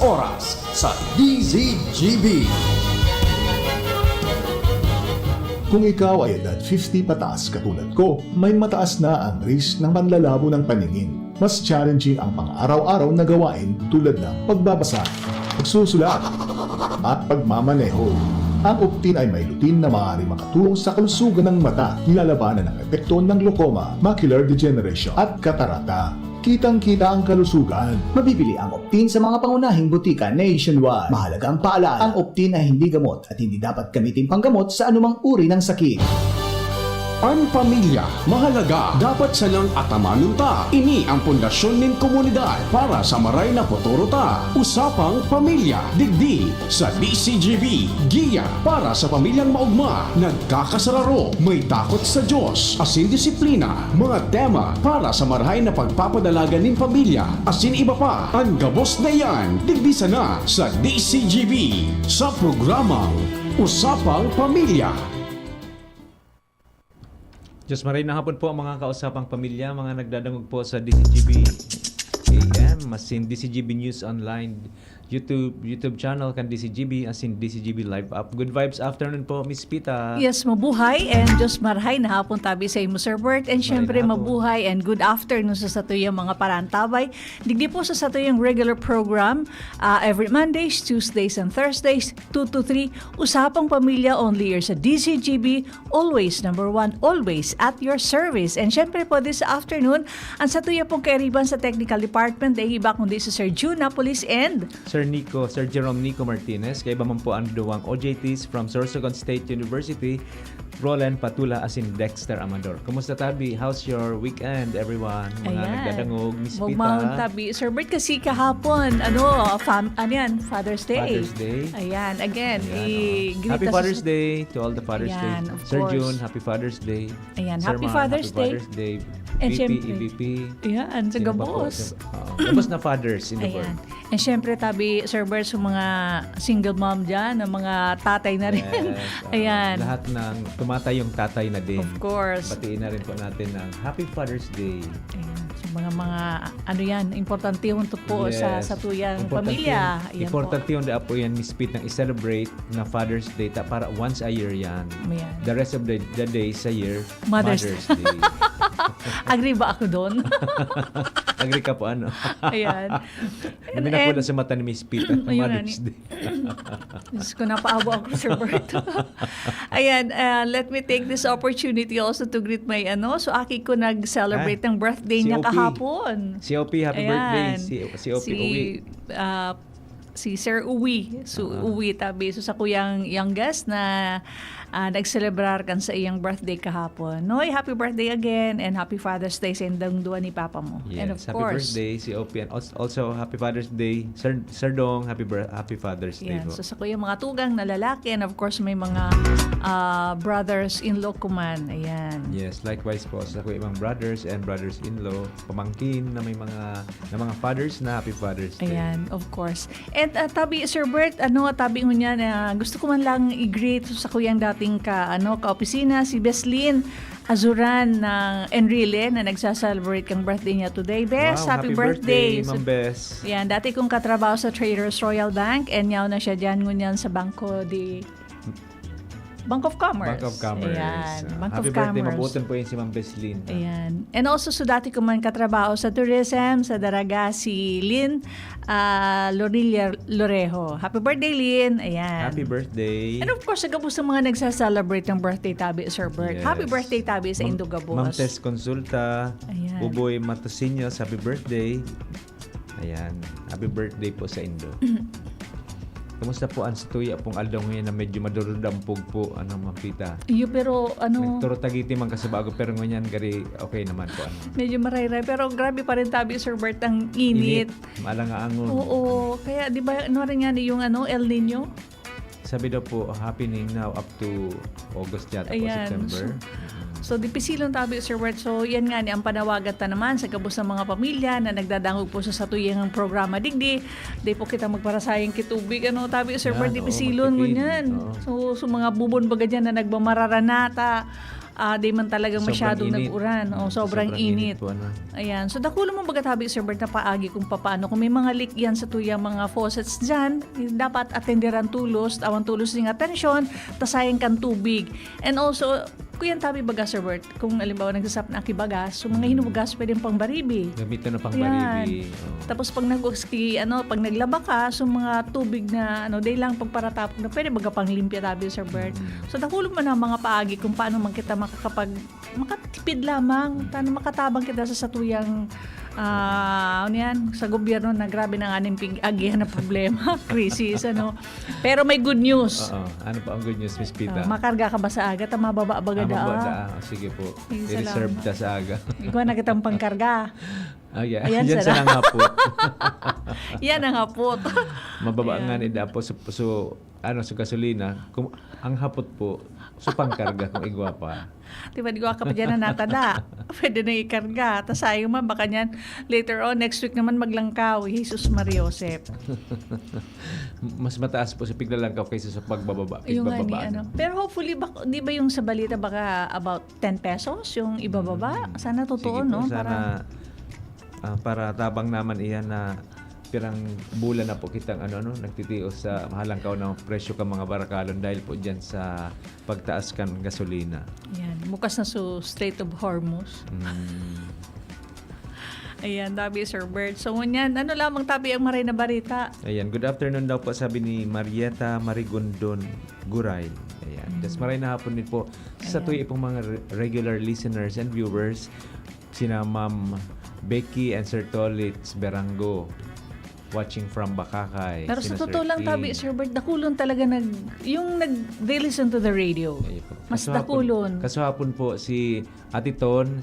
oras sa DZGB. Kung ikaw ay edad 50 pataas katulad ko, may mataas na ang risk ng panlalabo ng paningin. Mas challenging ang pang-araw-araw na gawain tulad ng pagbabasa, pagsusulat, at pagmamaneho. Ang Optin ay may lutin na maaari makatulong sa kalusugan ng mata, nilalabanan ang epekto ng glaucoma, macular degeneration at katarata. Kitang-kita ang kalusugan. Mabibili ang Optin sa mga pangunahing butika nationwide. Mahalaga ang paalala, ang Optin ay hindi gamot at hindi dapat gamitin panggamot sa anumang uri ng sakit. Ang pamilya, mahalaga, dapat salang atamanon ta. Ini ang pundasyon nin komunidad para sa maray na futuro ta. Usapang Pamilya, digdi sa DCGB. Giya para sa pamilyang maugma, nagkakasararo, may takot sa Diyos, asin disiplina, mga tema para sa marahay na pagpapadalaga nin pamilya, asin iba pa. Ang gabos na yan, digdi sana sa DCGB sa programang Usapang Pamilya. Diyos maray na hapon po ang mga kausapang pamilya, mga nagdadangog po sa DCGB AM, masin DCGB News Online, YouTube channel kan DCGB, asin DCGB Live Up. Good vibes afternoon po, Miss Pita. Yes, mabuhay and Diyos marhay na hapon tabi sa imo, Sir Bert. And syempre mabuhay and good afternoon sa satuyang mga parantabay. Digdi po sa satuyang regular program every Mondays, Tuesdays, and Thursdays, 2 to 3. Usapang Pamilya only here sa DCGB. Always, number one, always at your service. And syempre po this afternoon, ang satuya pong kairiban sa Technical Department ay iba kundi si Sir June Napolis and Sir Jerome Nico Martinez, kay iba man po ang duwang OJTs from Sorsogon State University, Roland Patula asin Dexter Amador. Kumusta tabi? How's your weekend, everyone? Mga nagdadangog, Miss Pita. Magmahon tabi. Sir Bert, kasi kahapon, Father's Day. Father's Day. Ayan, again, Ayan, Happy Father's Day to all the Father's Ayan, Day. of Sir course. June, Happy Father's Day. Ayan, Sir Happy Mar, Father's Day. Happy Father's Day. And VP, syempre, EVP. Ayan, sa Sino pa po? gabos. Gabos na fathers in the Ayan. world. And syempre, tabi, Sir Bert, sa mga single mom dyan, ng mga tatay na rin. Yes, Ayan. Lahat ng tumatay yung tatay na din. Of course. Batiin na rin po natin ng Happy Father's Day. Ayan. So, mga importante yung po Yes. sa tuyang Importante pamilya. yun. Importante yung po yan, Miss Pete, nang i-celebrate na Father's Day para once a year yan. Ayan. The rest of the days sa year, Mother's Day. Agree ba ako doon? Agree ka po, ano? Ayan. Hindi na po na sa mata ni Miss Pete, Ayun, Mother's Day. Diyos ko, napaawa ako, Sir Bert. Ayan, let me take this opportunity also to greet my so aki ko nag-celebrate ng birthday Si niya OP. kahapon. Si OP, happy birthday. Si OP uwi. Si Sir Uwi. So, Uwi tabi. So, sa kuyang youngest na nag-celebrar kan sa iyang birthday kahapon. Noy, happy birthday again and happy Father's Day sa indang duwa ni Papa mo. Yes, And of happy course, birthday si OP. And also, happy Father's Day. Sir Dong, happy Father's Day yan. po. So, sa kuyang mga tugang na lalaki and of course, may mga brothers-in-law kuman. Ayan. Yes, likewise po sa ko ibang brothers and brothers-in-law, pamangkin na may mga fathers na happy Father's Day. Ayan, of course. And tabi, Sir Bert, tabi mo niya na gusto ko man lang i-greet sa kuyang dating ka-opisina, si Beslin Azuran ng Enrile na nagsa-celebrate kang birthday niya today. Bes, Wow, happy birthday. Ma'am Bes. Yan, dati kong katrabaho sa Traders Royal Bank and yaw na siya dyan ngunyan sa Bank of Commerce. Bank of Commerce. Ayan, Bank Happy of birthday, Commerce. mabuton po yun si Ma'am Beslin. Ayan. And also, so dati ko man katrabaho sa tourism, sa Daraga, si Lynn Lorejo. Happy birthday, Lynn. Ayan. Happy birthday. And of course, sa Gabos ng mga nagsa-celebrate ng birthday tabi, Sir Bert. Yes. Happy birthday tabi sa Indo Gabos. Ma'am Tess Consulta, Ayan. Uboy Matosinyos, happy birthday. Ayan, happy birthday po sa Indo. Kamusta po ang situya pong aldaw ngayon na medyo madurdampog po, Ma'am Pita? Iyo, pero Nagturo tagiti man kasabago pero ngunyan gari okay naman po. medyo marayray. Pero grabe pa rin tabi, Sir Bert, ang init. Malangaangon. Oo. Kaya, di ba, rin yan yung El Nino? Sabi daw po, happening now up to August yata po, Ayan. September. So, di pisilong tabi, Sir Bert. So, yan nga ni ang panawagan ta naman sa Gabos ng mga pamilya na nagdadangog po sa satuyang programa digdi. Di po kita magparasayang kitubig. Tabi, Sir Yan, Bert, di oo, pisilon mo magtipid. yan. Oo. So, mga bubon baga dyan na nagmamararanata. di man talagang Sobrang masyadong init. nag-uran. O, sobrang init. po, ano. Ayan. So, dakulo mo baga tabi, Sir Bert, na paagi kung paano. Kung may mga leak yan sa tuyang mga faucets dyan, dapat atenderan tulos, awan tulos ng atensyon, tasayang kan tubig. And also, kuyan tabi baga, Sir Bert, kung alimbawa nagsasap na akibagas, so mga hinubagas pwedeng pang baribi. Gamitan na pang Ayan. baribi. Oh. Tapos pag pag naglaba ka, so mga tubig na day lang pagparatapok na pwede baga pang limpya tabi, Sir Bert. So dakulo mo na mga paagi kung paano man kita makatipid lamang, paano makatabang kita sa satuyang sa gobyerno na grabe na nga agihan na problema, crisis, ano. Pero may good news. Oo. Ano pa ang good news, Miss Pita? Makarga ka ba sa aga? Mababa baga Sige po. Sige, I-reserve salamat. ta sa aga. Ikaw na kitang pangkarga. Yeah. Ayan, Yan sana. sa nangapot. Yan ang hapot. Mababa Ayan. nga ni Dapo. So, sa gasolina, kung ang hapot po, so pangkarga kung igwa pa. Diba, di ko ka pa dyan na natada. Pwede na ikarga. Tapos sayang man, baka niyan, later on, next week naman maglangkaw. Jesus Maria Josep. Mas mataas po sa piglalangkaw kaysa sa pagbababa. Yung nga ni, Pagbababa. Pero hopefully, di ba yung sa balita baka about 10 pesos yung ibababa? Sana totoo, Sige po, no? sana para tabang naman iyan na pirang bulan na po kitang nagtitios sa mahalangkaw ng presyo ka mga barakalon dahil po dyan sa pagtaas kan gasolina. Yan, bukas na so Strait of Hormuz. Ayan, tabi Sir Bert. So, ngunyan, lamang tabi ang maray na barita. Ayan, good afternoon daw po sabi ni Marieta Marigondon Guray. Ayan, just maray na hapon din po sa tuwi pong mga regular listeners and viewers, sina Ma'am Becky and Sir Tolitz Berango watching from Bakakay. Pero sa sina totoo Sir lang, tabi Clean. Sir Bert, dakulon talaga they listen to the radio. Ayun po. Mas Kaso hapon- dakulon. Kaso hapon po si Ate Ton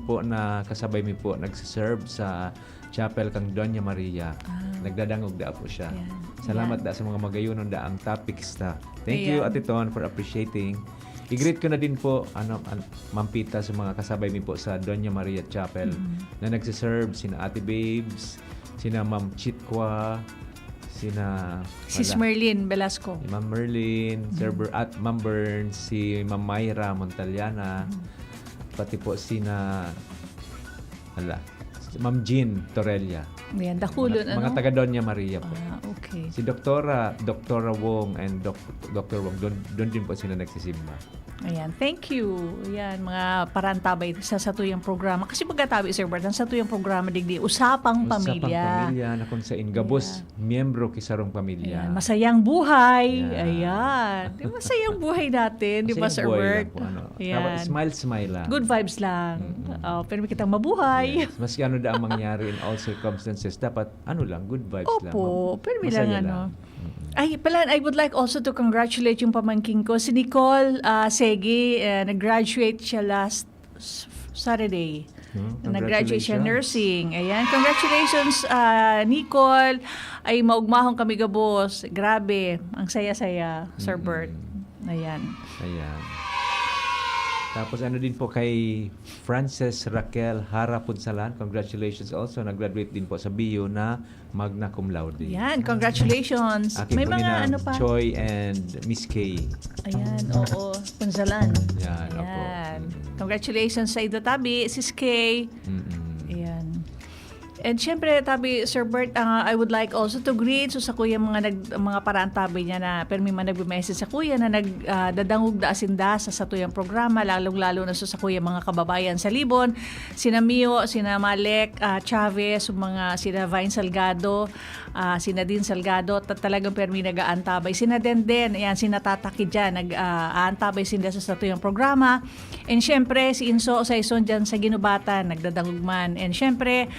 po na kasabay mi po nagsiserve sa chapel kang Doña Maria. Nagdadangog da po siya. Ayan. Salamat Ayan. da sa mga magayunon da ang topics ta. Thank you Ayan. Ate Ton for appreciating. I-greet ko na din po Ma'am Pita sa mga kasabay mi po sa Doña Maria Chapel na nagsiserve sina Ate Babes, sina Ma'am Chitqua, sina Sis Merlin Velasco. si Ma'am Merlin, at Ma'am Burns, si Ma'am Mayra Montaliana, pati po sina si Ma'am Jean Torrelia. Ayan, dakulon, Mga taga Doña Maria po. Okay. Si Doktora Wong and Dr. Wong, doon din po sila nagsisimba. Ayan, thank you. Ayan, mga parantabay sa satuyang programa. Kasi pagkatabi, Sir Bert, ang satuyang programa digdi, Usapang Pamilya. Usapang pamilya na kung sa Gabos, miyembro kisarong pamilya. Ayan, masayang buhay. Ayan. Ayan. Di ba, masayang buhay natin, di ba, Sir Masayang buhay Bert? lang po, Ayan. Smile lang. Good vibes lang. Pero kitang mabuhay. Yes. Maski da ang mangyari in all circumstances, dapat lang, good vibes lang. Opo, pero Masaya bilang lang. Ay, pala, I would like also to congratulate yung pamangking ko, si Nicole Segi. Nag-graduate siya last Saturday. Nag-graduate siya nursing. Ayan, congratulations, Nicole. Ay, maugmahon kami gabos. Grabe, ang saya-saya, Sir Bert. Ayan. Ayan. Tapos din po kay Frances Raquel Hara Punsalan. Congratulations also. Nag-graduate din po sa BU na magna cum laude. Ayan, congratulations. Aking May po mga nina, ano pa. Choi and Miss K. Ayan, oo. Punsalan. Yan, opo. Ayan. Congratulations sa ito, Tabi. Sis Kay. Ayan. And syempre, Tabi, Sir Bert, I would like also to greet sa kuya mga paraan Tabi niya na pero may nagbe-message sa kuya na nagdadangog da asinda sa satuyang programa, lalong-lalo na sa kuya mga kababayan sa Libon, sina Mio, sina Malek Chavez, sina Vine Salgado, sina Din Salgado, talagang permi nag-aantabay. Sina Denden, ayan, sina Tataki dyan, nag-aantabay sila sa satuyang programa. And syempre, si Inso sa ison dyan sa Ginubatan, nagdadangugman. And syempre,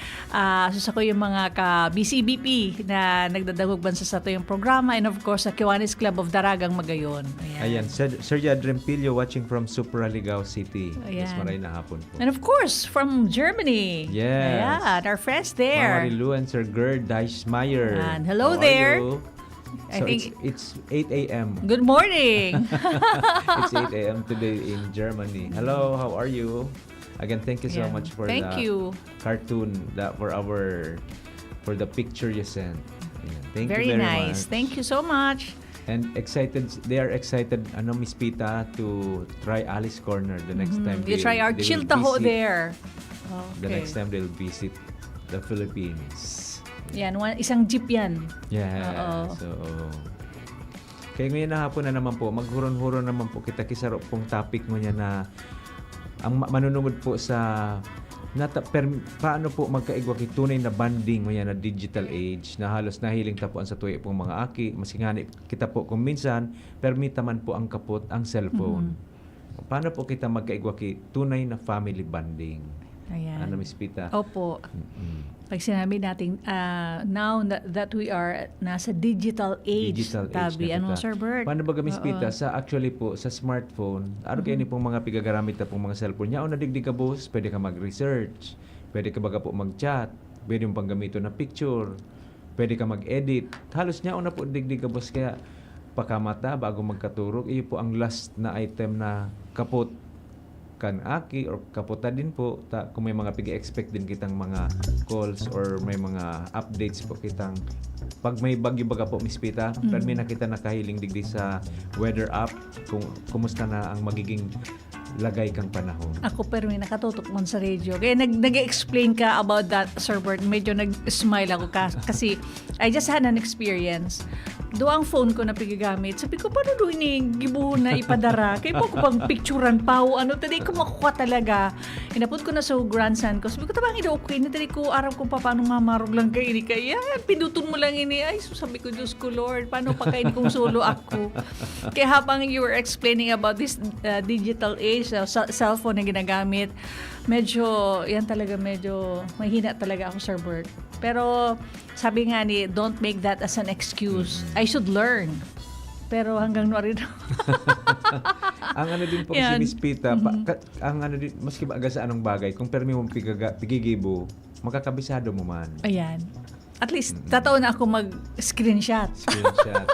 sa ko yung mga ka-BCBP na nagdadangugman sa satuyang programa. And of course, sa Kiwanis Club of Daragang Magayon. Ayan. Sergio Adrempilio watching from Supraligao City. Ayan. Yes, maray na hapon po. And of course, from Germany. Yes. Ayan, our friends there. Mama Rilu and Sir Gerd Deichmeyer. And hello How are there. you? I So think- it's 8 a.m. Good morning. It's 8 a.m. today in Germany. Hello, how are you? Again, thank you so Yeah. much for Thank the you. cartoon for the picture you sent. Ayan. Thank Very you very nice. much. Thank you so much. And they are excited, Miss Pita, to try Alice Corner the next time. You try our they will chill taho visit- there. The Okay. next time they'll visit the Philippines. Yan, isang jeep yan. Yeah. Oo. So, kaya ngayon na hapon na naman po, maghuron-huron naman po kita kisaro pong topic mo niya na ang manunungod po sa paano po magkaigwa kay tunay na banding mo yan na digital age na halos nahiling tapuan sa tuwi pong mga aki. Maski nga kita po kung minsan, permita man po ang kapot ang cellphone. Paano po kita magkaigwa kay tunay na family banding? Ayan. Ano, Miss Pita? Opo. Pag sinabi natin, now that we are nasa digital age, Digital age Tabi, na ano, kita. Sir Bert? Paano ba Miss Oo. Pita? Actually po, sa smartphone, ano kayo ni pong mga pigagamit na pong mga cellphone niya? O nadigdig ka boss, pwede ka mag-research, pwede ka baga po mag-chat, pwede mong panggamito na picture, pwede ka mag-edit. Halos niya o na po digdig ka boss, kaya pakamata bago magkaturog, iyo po ang last na item na kapot kan aki or kaputa din po kung may mga pig-expect din kitang mga calls or may mga updates po kitang pag may bagyo baga po Miss Pita, pero may nakita nakahiling digdi sa weather app kung kumusta na ang magiging lagay kang panahon. Ako pero may nakatutok man sa radio. Kaya nag-explain ka about that, Sir Bert. Medyo nag-smile ako kasi I just had an experience. Do ang phone ko na pigagamit. Sabi ko, paano do ini gibuhon na ipadara? Kaya po ko pang picturean pa o ano. Tadi ko makuha talaga. Inapod ko na sa grandson ko. Sabi ko, tabang ito okay na. Tadi ko araw ko pa paano mamarog lang kayo ini. Kaya pinduton mo lang ini. Ay, so sabi ko, Diyos ko Lord, paano pa kayo kung solo ako? Kaya habang you were explaining about this digital age, cellphone na ginagamit, medyo mahina talaga ako, Sir Bert. Pero sabi nga ni, don't make that as an excuse. I should learn. Pero hanggang rin. Ang ano din po si Yan. Miss Pita, ang ano din, maski ba sa anong bagay, kung permi mong pigigibo, makakabisado mo man. Ayan. At least, tataon na ako mag-screenshot. Screenshot.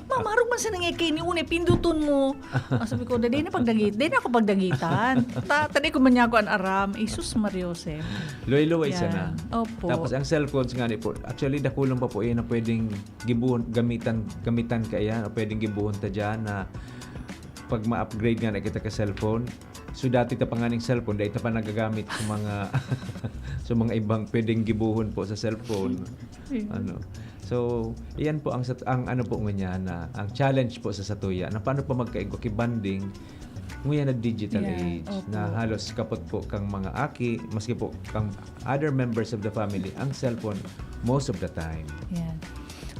Mamarog man sa nangikay ni Une, pinduton mo. Sabi ko, dahil na ako pagdagitan. Tadi ko man niya ako ang aram. Isus Mariose. Luway-luway siya Yan. na. Opo. Tapos ang cellphones nga ni po, actually dakulang pa po yan na pwedeng gamitan ka yan o pwedeng gibuhon ta dyan na pag ma-upgrade nga na kita ka cellphone. So dati ta panganing cellphone, dahil ta pa nagagamit sa mga sa mga ibang pwedeng gibuhon po sa cellphone. Ano. So, iyan po ang ano po niya na ang challenge po sa Satuya na paano pa magkaigwa banding nguya na digital age opo. na halos kapot po kang mga aki, maski po kang other members of the family ang cellphone most of the time. Yan.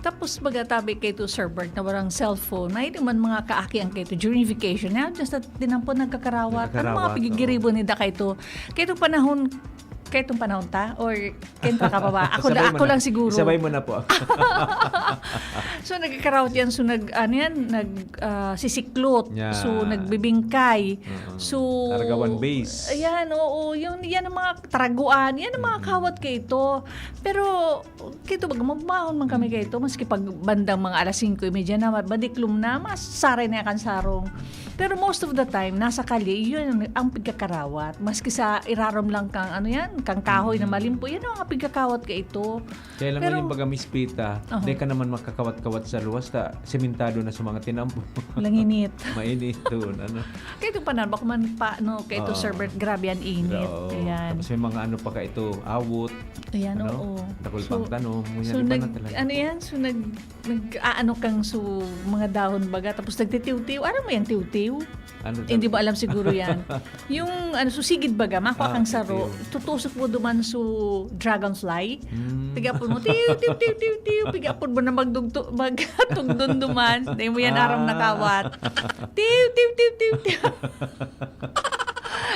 Tapos magatabi kay to Sir Bert na warang cellphone, may naman mga kaaki ang kay to during vacation. Na just na tinampo nagkakarawat. Ano mga Nagkakarawat, pigigiribo ni da kay to? Kay itong panahon ta? Or kento ka pa ba? Ako lang siguro. Sabay mo na po. So nagkakarawat yan. So sisiklot. Yeah. So nagbibingkay. So Aragawan base. Ayan, oo. Yan ang mga taraguan. Yan ang mga kawat kay ito. Pero kay ito, magmahon man kami kay ito. Maski pag bandang mga alas 5:30 na, badiklum na, mas saray na kan sarong. Pero most of the time, nasa kali, yun ang pagkakarawat. Maski sa irarom lang kang kang kahoy na malimpo, yan ang pagkakawat kay ito. Kaya lang Pero- yung baga Miss Pita, di ka naman makakawat-kawat sa luwas, sementado na sa mga tinampo. Langinit. Mainit doon. Ano? Kaya ito panan, baka man pa, kay ito, Oo. Sir Bert, grabe ang init. Oo. Ayan. Tapos may mga ano pa ka ito, awot. Ayan, ano? oo. Takol pang tanong. So Iba na talaga. mga dahon baga, tapos nagtitiw-tiw. Ano mo yan, tiw-tiw? Ano Hindi ba alam siguro yan. Yung susigid baga, makuha kang saro, tutusok mo duman su dragonfly. Pigapon mo, tiw. Pigapon mo na magtugdon duman. Dahil mo yan aram nakawat. Tiw.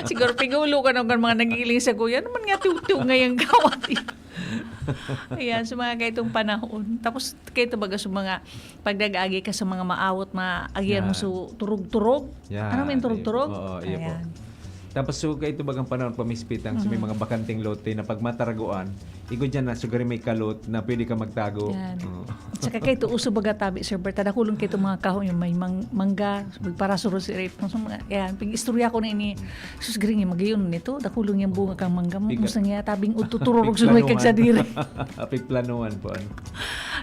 Siguro pigulo ka ng mga nagigiling sa kuya. Ano man nga tiw ngayong kawat. Ayan, sa mga kaitong panahon. Tapos kayo baga sa mga pagdagagi ka sa mga maawot, maagyan mo Yan. sa turog-turog. Yan. Ano may turog-turog? Oo, iya po. Ayan. Tapos so kay ito bagang panahon pamispitang so may mga bakanting lote na pag mataraguan, igod dyan na sugari may kalot na pwede ka magtago. Yan. Oo. At saka kayo ito, uso baga tabi, Sir Bert, nakulong kayo mga kahon, yung may mangga, para suro si Rape. Yan, pag-istorya ko na ini, sus, garing yung magayon nito, nakulong yung bunga kang mangga mo, gusto niya, tabing ututururog sumay kag sa diri. Pigplanuan po. Ano.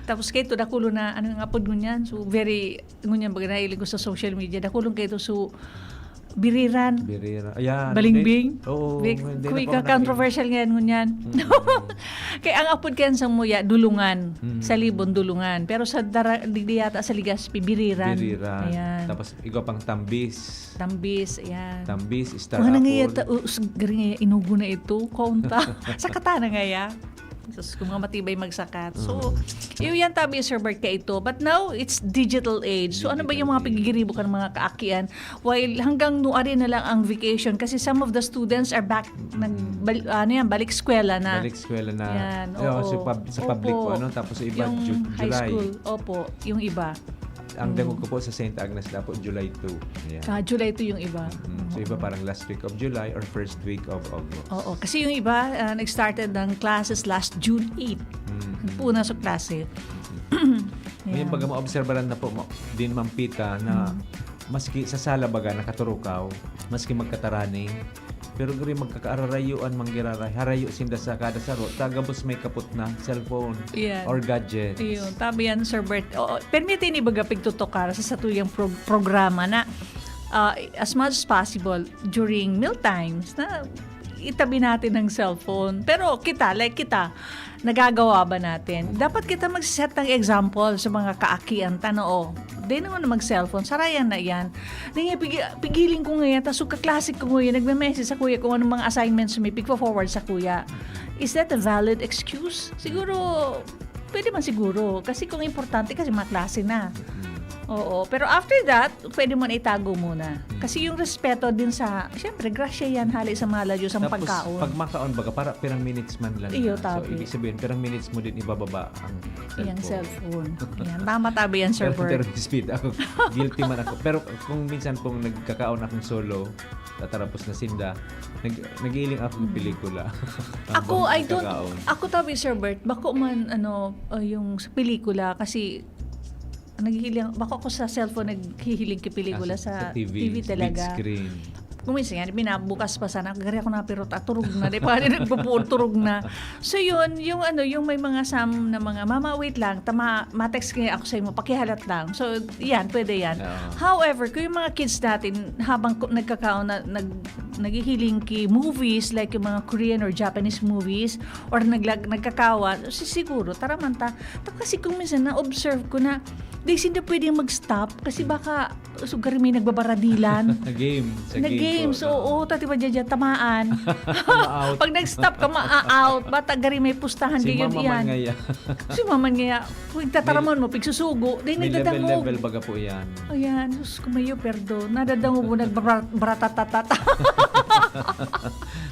Tapos kayo ito, nakulong na, ano yung apod ngunyan, so very, ngunyan baga nailig ko sa social media, nakulong kayo ito, so, biriran. Birira. Ayan. Balingbing. Oo. Kuwi ka controversial ngayon ngunyan. Kaya ang apod kayan sa muya, dulungan. Sa Libon, dulungan. Pero sa digdi yata sa Ligaspi, biriran. Biriran. Ayan. Tapos ikaw pang tambis. Tambis, ayan. Tambis, star Kung apple. nga yata, garing nga inugo na ito, kaunta. Sa katana nga ya. Sus, kung mga matibay magsakat. So, yan tabi, Sir Bert, ka ito. But now, it's digital age. So, ano ba yung mga pagigiribo ka ng mga kaakian? While hanggang nuari na lang ang vacation kasi some of the students are back, balik eskwela na. Balik eskwela na. Yan, Oo, oo. sa public Opo. po, ano? Tapos sa iba, Yung high July. school. Opo, yung iba. Ang dangog ko po sa St. Agnes na po, July 2. Ayan. July 2 yung iba. So iba parang last week of July or first week of August. Oo, kasi yung iba, nag-started ng classes last June 8. Puna sa klase. Ngayon, pag ma-obserbaran na po din mampita na maski sa sala baga nakaturukaw, maski magkataraning, pero gari magkakaararayuan manggiraray, harayo sinda sa kada saro, tagabos may kaput na cellphone Yan. or gadget. Ayun, tabi yan, Sir Bert. Permite ni baga pigtutokar sa satuyang programa na as much as possible during meal times na itabi natin ng cellphone. Pero kita, nagagawa ba natin? Dapat kita mag-set ng example sa mga kaakian. Tanoo, di naman na mag-cellphone. Sarayan na yan. Pigilin ko ngayon, tapos kaklasik ko ngayon, nagme-message sa kuya kung anong mga assignments may pig-forward sa kuya. Is that a valid excuse? Siguro, pwede man siguro. Kasi kung importante, kasi mga klase na. Oo. Pero after that, pwede mo na itago muna. Kasi yung respeto din sa, syempre, grasya yan, hali sa malayo sa Tapos, pagkaon. pag makaon baga, para pirang minutes man lang. Iyo, So, tabi. ibig sabihin, pirang minutes mo din ibababa ang cellphone. Yung cellphone. Yan. Tama tabi yan, Sir Pero Bert. speed ako. Guilty man ako. Pero kung minsan pong nagkakaon akong solo, tatarapos na sinda, nag-iiling ako ng pelikula. Ako, Habang I don't, nagkakaon. ako tabi, Sir Bert, bako man, yung sa pelikula, kasi, bako ako sa cellphone naghihiling ki pelikula sa TV talaga. Big screen. Kung minsan yan, binabukas pa sana, gari ako na pero turog na, di pa rin nagpupurog na. So yun, yung may mga na mga, mama wait lang, ma-text kaya ako sa mo, pakihalat lang. So yan, pwede yan. However, kung yung mga kids natin, habang nagkakaon na, naghihiling ki movies, like yung mga Korean or Japanese movies, or nagkakawa, siguro, taramanta. Kasi kung minsan na-observe ko na, di hindi pwedeng mag-stop kasi baka sugari may nagbabaradilan. Game. Sa Nag-game. po, So, oo, tati ba dyan, tamaan. Ma-out. Pag nag-stop ka, ma-out. Bata, gari may pustahan Si gayon Mama yan. man ngaya. Si Mama ngaya. Kung tataramon mo, pigsusugo. Di May nagdadangog. level baga po yan. Ayan, sus, kumayo, perdon. Nadadangog mo, nagbaratatatata.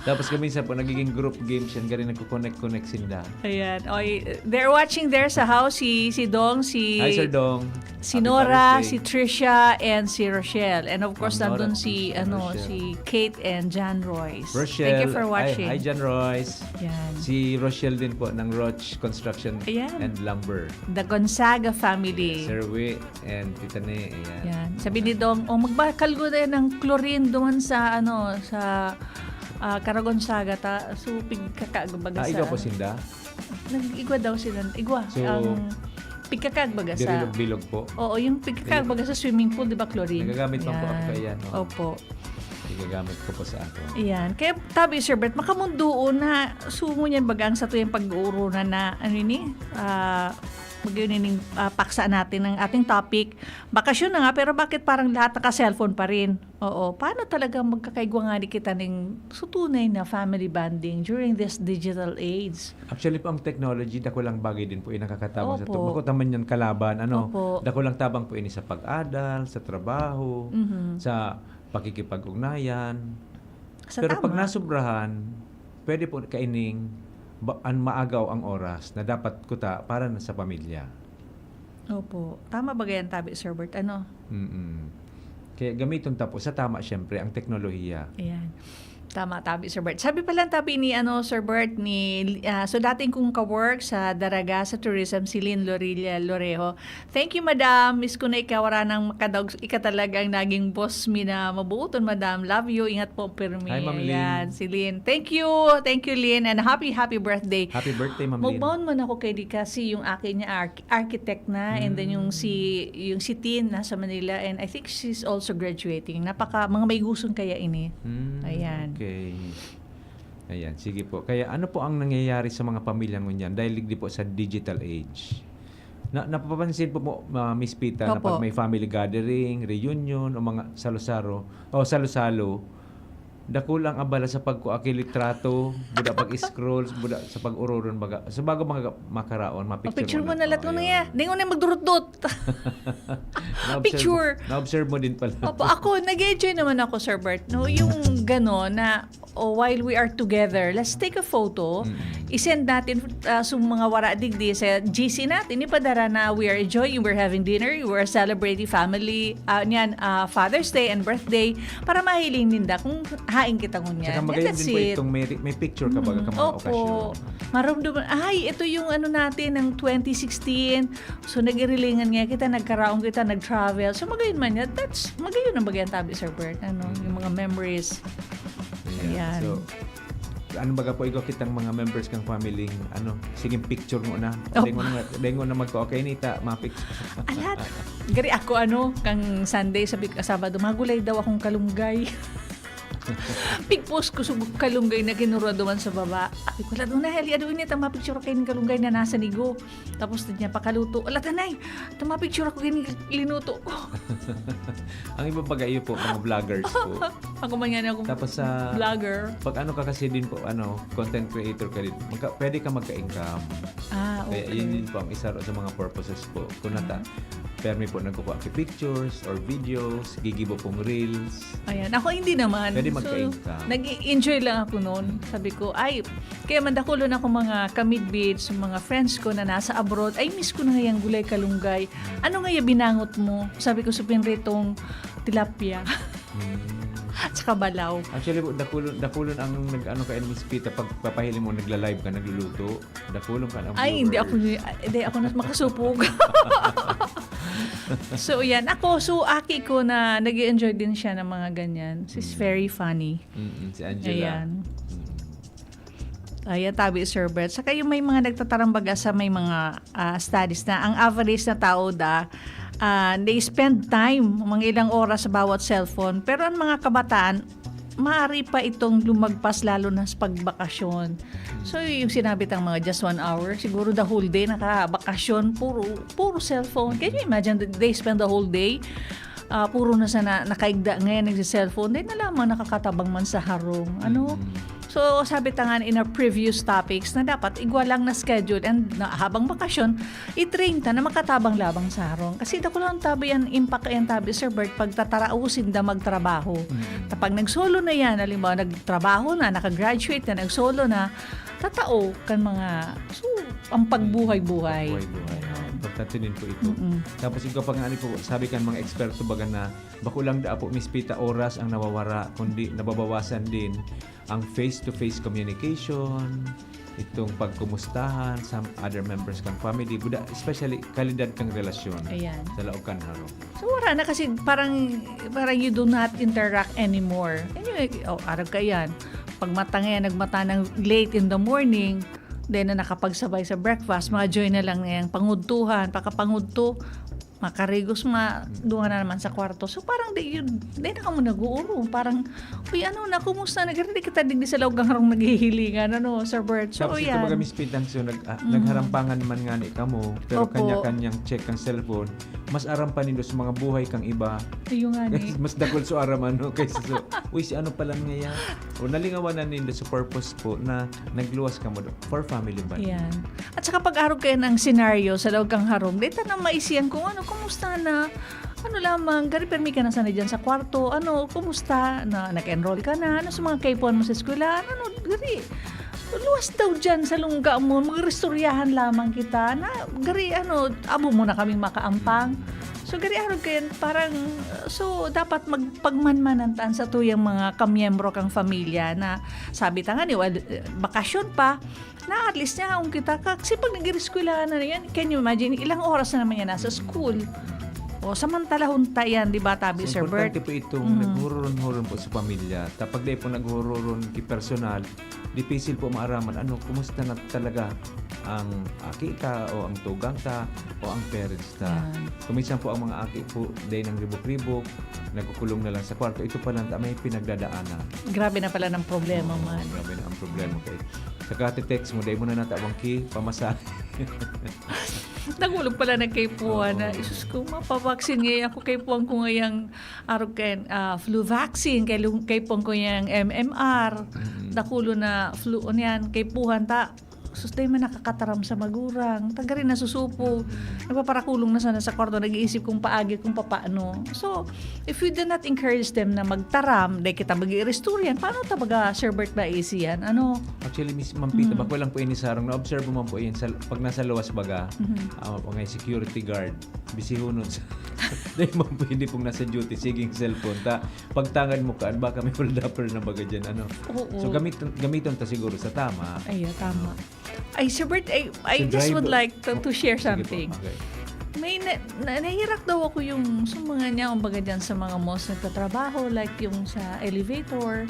Tapos kami minsan po, nagiging group games yan, gari nagko-connect sinda. Ayan. Oy, they're watching there sa house, si Dong, si... Hi, Sir Dong. Si Happy Nora, Father's si Day. Tricia, and si Rochelle. And of course, Nora, nandun si Rochelle. si Kate and John Royce. Rochelle. Thank you for watching. Hi, John Royce. Yan. Si Rochelle din po ng Roch Construction Ayan. and Lumber. The Gonzaga family. Sir Wick and Tita Ne. Ayan. Yan. Sabi ni Dong, magbakalgo na ng chlorine doon sa Caragonzaga ta. So, pigkakagbaga sa... Ikaw po sinda? Nag-igwa daw sila. Igwa. So, ang pigkakagbaga sa... Birilog-bilog po. Oo, yung pigkakagbaga sa swimming pool, di ba, chlorine? Nagagamit man po ako Yan. kaya, no? Opo. Igagamit ko po sa ako. Iyan. Kaya tabi, Sir Bert, makamundoon na sumo niyan bagang sa tuyang pag-uurunan na mag-yun paksa natin ng ating topic. Bakasyon na nga, pero bakit parang lahat naka-cellphone pa rin? Oo. Paano talaga magkakaigwa nga di kita ng sutunay na family bonding during this digital age? Actually po, ang technology, dako lang bagay din po nakakatabang sa Opo. ito. Bakit naman yan kalaban? Opo. Dako lang tabang po ini sa pag-adal, sa trabaho, sa pakikipag-ugnayan. Pero pag nasubrahan, pwede po kaining maagaw ang oras na dapat kuta para na sa pamilya. Opo. Tama ba ganyan tabi, Sir Bert? Ano? Mm-mm. Kaya gamiton tapos sa tama syempre ang teknolohiya. Ayan. Tama, tabi, Sir Bert. Sabi pala tabi ni Sir Bert, so dating kong ka-work sa Daraga sa Tourism, si Lynn Lorilla Lorejo. Thank you, Madam. Miss ko na ikawara ng makadaog, talagang naging boss mi na mabuuton, Madam. Love you. Ingat po, Pirmi. Hi, Ma'am Lynn. Ayan, si Lynn. Thank you, Lynn. And happy birthday. Happy birthday, Ma'am Lynn. Magbaon man ako kay di kasi yung akin niya architect na and then yung si Tin nasa Manila and I think she's also graduating. Mga may gusong kaya ini. Ayan. Okay. Ayan, sige po. Kaya ano po ang nangyayari sa mga pamilyang ngunyan dahil di po sa digital age? Napapansin po Miss Pita, na pag Opo. may family gathering, reunion, o mga salo-salo, dakulang abala sa pagkuakilitrato, buda pag-scroll, buda sa pag-ururon, baga. So bago mga makaraon, Picture mo na lahat Ayun. mo na Di ko na magdurut-dut. Picture. Na-observe mo din pala. Opo, ako, nag-enjoy naman ako, Sir Bert. No, yung gano'n na while we are together, let's take a photo. I-send natin sa mga wara digdi sa GC natin. Ipadara na we are enjoying, we're having dinner, we're celebrating family, Father's Day and birthday para mahiling ninda kung haing kita ngunyan. Saka And magayon that's din po it. itong may picture ka baga ka mga okasyon. Opo. Maramdaman, ito yung natin ng 2016. So, nag-irilingan nga kita, nagkaraong kita, nag-travel. So, magayon man yan. Magayon ang bagyan tabi, Sir Bert. Yung mga memories. Ayan. So, ano baga po ikaw kitang mga members kang family, sige picture mo na. Oh. Dengo na magko-okay nita, ma-picture. Alat. Gari ako kang Sunday, Sabado, magulay daw akong kalunggay. Pigpost ko sa kalunggay na kinura doon sa baba. Sabi ko, doon na, hali, ini, picture kayo ng kalunggay na nasa nigo. Tapos niya pakaluto. Ala, tanay, picture ako ganyan linuto ko. Ang iba baga iyo po, mga vloggers po. Ako man yan akong Tapos sa vlogger. pag ka kasi din po, content creator ka din, pwede ka magka-income. Okay. Kaya yun din po ang isa sa mga purposes po. Kung permi po nagkukuha ki pictures or videos, gigibo pong reels. Ayan. Ako hindi naman. Pwede magka-income. Nag-enjoy lang ako noon. Sabi ko, kaya mandakulon ako mga kamidbits, mga friends ko na nasa abroad. Miss ko na ngayang gulay kalunggay. Ano nga binangot mo? Sabi ko sa pinritong tilapia. At saka balaw. Actually, dakulon ang kay Miss Pita pag papahili mo nagla-live ka, nagluluto. Dakulon ka ng Hindi ako na makasupog. So, yan. Aki ko na nag-enjoy din siya ng mga ganyan. She's very funny. Si Angela. Ayan, tabi, Sir Bert. Saka yung may mga nagtatarambaga sa may mga studies na ang average na tao they spend time, mga ilang oras sa bawat cellphone. Pero ang mga kabataan, maaari pa itong lumagpas lalo na sa pagbakasyon. So, yung sinabi tang mga just 1 hour, siguro the whole day nakabakasyon, puro cellphone. Can you imagine that they spend the whole day? Puro na sana nakaigda ngayon nagsi-cellphone. Then nalamang nakakatabang man sa harong. So, sabi tangan in our previous topics na dapat igwalang na schedule and habang bakasyon, i-train ta na makatabang labang sa harong. Kasi dako lang tabi yan, impact yan tabi, Sir Bert, pag tatarausin da magtrabaho. Kapag nagsolo na yan, halimbawa nagtrabaho na, nakagraduate na, nagsolo na, tatao kan mga, ang pagbuhay-buhay. Importante din po ito. Tapos ikaw pa nga po, sabi kan mga eksperto baga na bakulang po Miss Pita oras ang nawawara, kundi nababawasan din ang face-to-face communication, itong pagkumustahan sa other members kang family, buda especially kalidad kang relasyon. Ayan. Sa laog kan haro. So wala na kasi parang you do not interact anymore. Anyway, araw ka yan. Pag nagmata ng late in the morning, then na nakapagsabay sa breakfast, mga joy na lang yung pangudtuhan, pakapangudto, makarigos duha na naman sa kwarto. So parang di na ka mo nag-uuro. Parang, kumusta? Nagarinig kita digdi sa lawgang harong naghihilingan, Sir Bert. So tapos ito yan. baga Miss Pita, nagharampangan man nga ni kamo, pero Opo. kanya-kanyang check ang cellphone, mas aram pa nindo sa mga buhay kang iba. Ayun nga ni. Mas dakol so aram kaysa si ano pala ngayon. O nalingawan na nindo sa purpose po na nagluwas ka mo for family ba? Yan. At saka pag-arog kayo ng senaryo sa lawgang harong, dito na maisiyan kung kumusta na? Lamang, gari permi ka na sana dyan sa kwarto. Kumusta? Nag-enroll ka na? Sa mga kaipuan mo sa eskwela? Gari, luwas daw dyan sa lungga mo. Magrestoryahan lamang kita. Gari, abo mo na kaming makaampang. So gari araw kayan parang so dapat magpagmanmanantaan sa tuyang mga kamiyembro kang pamilya na sabi ta nga ni bakasyon pa na at least niya kung kita kasi pag nag-eskwela na yan, can you imagine ilang oras na naman yan nasa school. O samantala hunta yan, di ba, Tabi, Sir Bert? Importante po itong naghururon-huron po sa pamilya. Tapag di po naghururon ki personal, dipisil po maaraman, kumusta na talaga ang aki ta o ang tugang ta o ang parents ta. Kuminsan po ang mga aki po dahil ng ribok-ribok, nagkukulong na lang sa kwarto. Ito pa lang may pinagdadaanan. Grabe na pala ng problema man. Grabe na ang problema kay. Saka text mo, dahil mo na natawang ki, pamasahe. Nagulog pala ng kay Puan na, isus ko, mapavaksin ngayon ako kay Puan ko ngayang flu vaccine, kay Puan ko ngayang MMR, nakulo na flu on yan, kay Puan ta, susday man nakakataram sa magurang, taga rin nasusupo, nagpaparakulong na sana sa kwarto, nag-iisip kung paagi, kung paano. So, if we do not encourage them na magtaram, dahil kita mag-i-restore yan, paano tabaga, Sir Bert, ba easy yan? Actually, Miss Mampita, bako lang po ini sarang na-observe mo man po yan pag nasa lawas baga, mga security guard, bisihunod sa dahil mo pwede pong nasa duty, siging cellphone ta, pagtangad mo kaan, baka may hold-upper na baga dyan, Oo. So, gamiton ta siguro sa tama. Ay, tama. Ay, Sir Bert, I So, just would drive- like to share Sige po, something. okay. May nahirak daw ako yung sa mga niya, kumbaga dyan sa mga malls nagtatrabaho, like yung sa elevator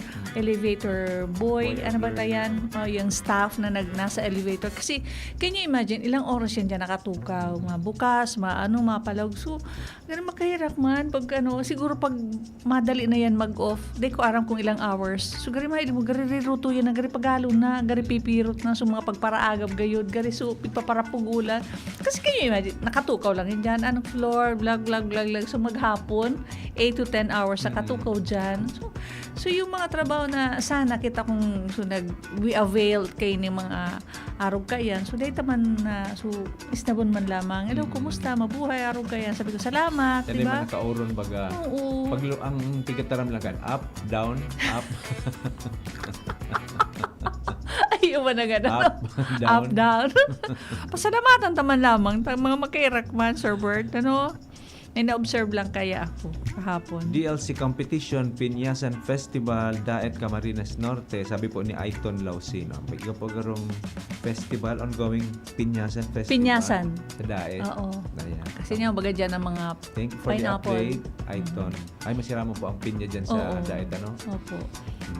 boy, ano ba tayan? Yung staff na nasa elevator. Kasi, can you imagine, ilang oras yan dyan nakatukaw, bukas, mapalog. So, ganun makahirak man. Pag siguro pag madali na yan mag-off, di ko aram kung ilang hours. So, gari mahili mo, gari riruto yan, gari pagalo na, gari pipirot na, so mga pagparaagab gayod, gari so pipaparapugulan. Kasi can you imagine, nakatukaw lang yan dyan, anong floor, vlog, so maghapon, 8 to 10 hours sa katukaw dyan. So yung mga trabaho na sana kita kung we avail kay ni mga araw kayan, so dahil man na, so isnabon man lamang, hello, kumusta, mabuhay, araw kayan, sabi ko, salamat, Yan di yung ba? mga kauron baga. Oo. Pag ang tigataram lang kan, up, down, up. Ayaw ba na gano'n? Up, down. Up, down. Pasalamatan taman lamang. Mga makairak man, Sir Bert. May na-observe lang kaya ako kahapon. DLC Competition, Pinyasan Festival, Daet Camarines Norte. Sabi po ni Aiton Lausino. May ikapagarong festival, ongoing Pinyasan Festival. Pinyasan. Sa Daet. Oo. Ayan. Kasi niya, baga dyan ang mga Thank you for pineapple. the update, Aiton. Ay, masira mo po ang pinya dyan sa Oo. Daet, Opo.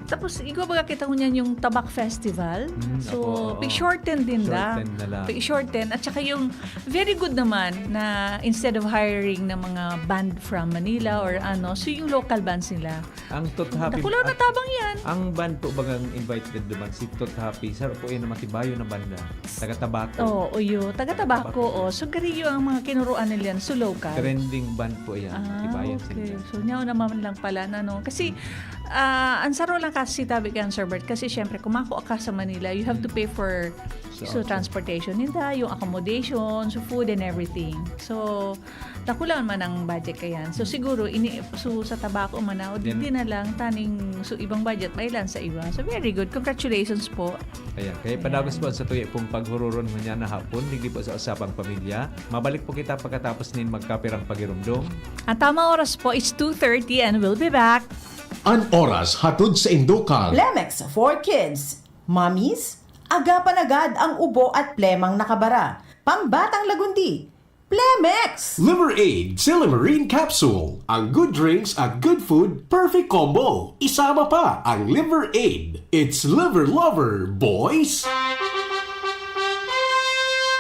Tapos, ikaw baga kita ko niyan yung Tabak Festival. So, opo, oo. shorten din Shorten na lang. Shorten. At saka yung very good naman na instead of hiring ng mga band from Manila or so yung local bands nila. Ang Tot Happy. Nakulaw na tabang yan. Ang band po bagang invited naman si Tot Happy. Sir po yun na matibayo na banda. Taga-Tabako. Oo, uyo. Taga-Tabako. So, gariyo ang mga kinuruan nila yan. So, local. Trending band po yan. Matibayan Okay. sila. So, niyaw naman lang pala na, Kasi, ansaro lang kasi tabi ka, Sir Bert. Kasi, syempre, kumako ka sa Manila, you have to pay for transportation nila, yung accommodation, so food and everything. So, nakulangan man ang budget kayan. So, siguro, sa tabako man na, o di na lang, taning, so, ibang budget, may ilan sa iba. So, very good. Congratulations po. Ayan. Kaya padagos po sa tuya pong paghururon mo niya na hapon, hindi po sa usapang pamilya. Mabalik po kita pagkatapos nin magkapirang pagirumdong. Ang tamang oras po is 2:30 and we'll be back. An oras hatod sa Indukal. Plemex for Kids. Mommies, agapan agad ang ubo at plemang nakabara. Pambatang lagundi. Plemex! Liver Aid Silimarine Capsule. Ang good drinks at good food, perfect combo. Isama pa ang Liver Aid. It's liver lover, boys!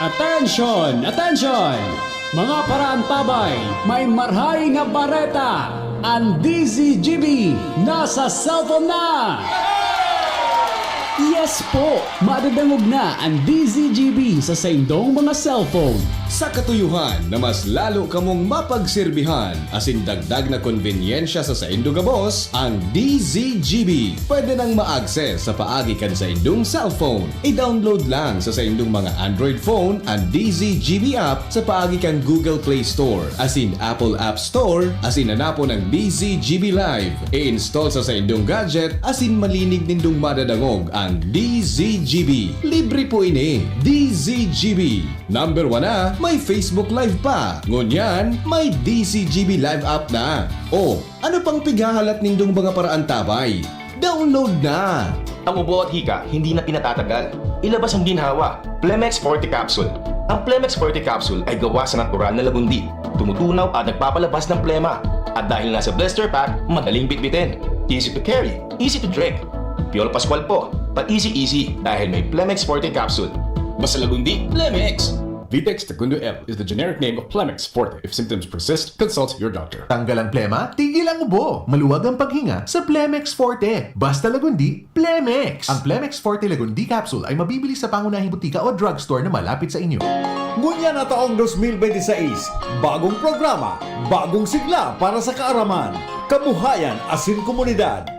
Attention! Attention! Mga parantabay, may marhay na bareta. Ang DZGB nasa cellphone na! Yes po! Madadangog na ang DZGB sa saindong mga cellphone. Sa katuyuhan na mas lalo kamong mapagserbihan, asin dagdag na konbenyensya sa saindong gabos, ang DZGB. Pwede nang ma-access sa paagi kan sa indong cellphone. I-download lang sa saindong mga Android phone ang DZGB app sa paagi kan Google Play Store, asin Apple App Store, asin hanapon ang DZGB Live. I-install sa saindong gadget, asin malinig nindong madadangog ang DZGB. Libre po ini. DZGB. Number 1 na, may Facebook Live pa. Ngunyan, may DZGB Live app na. O, ano pang pighahalat nindong mga paraan tabay? Download na! Ang ubo at hika, hindi na pinatatagal. Ilabas ang ginhawa, Plemex Forte Capsule. Ang Plemex Forte Capsule ay gawa sa natural na lagundi. Tumutunaw at nagpapalabas ng plema. At dahil nasa blister pack, madaling bitbitin. Easy to carry, easy to drink. Piol Pascual po, but easy dahil may Plemex Forte Capsule. Basta lagundi, Plemex! Vitex Taekwondo L is the generic name of Plemex Forte. If symptoms persist, consult your doctor. Tanggal ang plema, tigil ang ubo. Maluwag ang paghinga sa Plemex Forte. Basta lagundi, Plemex! Ang Plemex Forte Lagundi Capsule ay mabibili sa pangunahing butika o drugstore na malapit sa inyo. Ngunyan na taong 2026, bagong programa, bagong sigla para sa kaaraman, kabuhayan asin komunidad.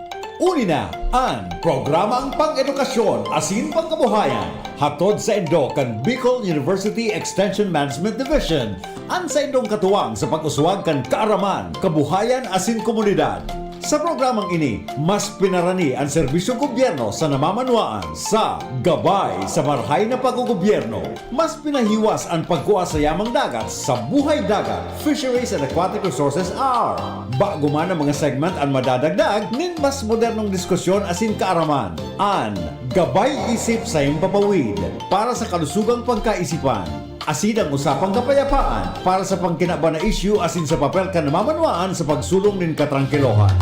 Uni na ang programang pang-edukasyon asin pangkabuhayan hatod sa Indo kan Bicol University Extension Management Division ang sa Indong katuwang sa pag-uswag kan kaaraman, kabuhayan asin komunidad. Sa programang ini, mas pinarani ang serbisyong gobyerno sa namamanuaan sa gabay sa marhay na paggogobyerno. Mas pinahiwas ang pagkuha sa yamang dagat sa buhay dagat, Fisheries and Aquatic Resources are. Bago man ang mga segment ang madadagdag, nin mas modernong diskusyon asin kaaraman. An gabay isip sa iyong papawid para sa kalusugang pagkaisipan. Asin ang usapang kapayapaan para sa pangkinaba na issue asin sa papel ka namamanuaan sa pagsulong nin katrangkilohan.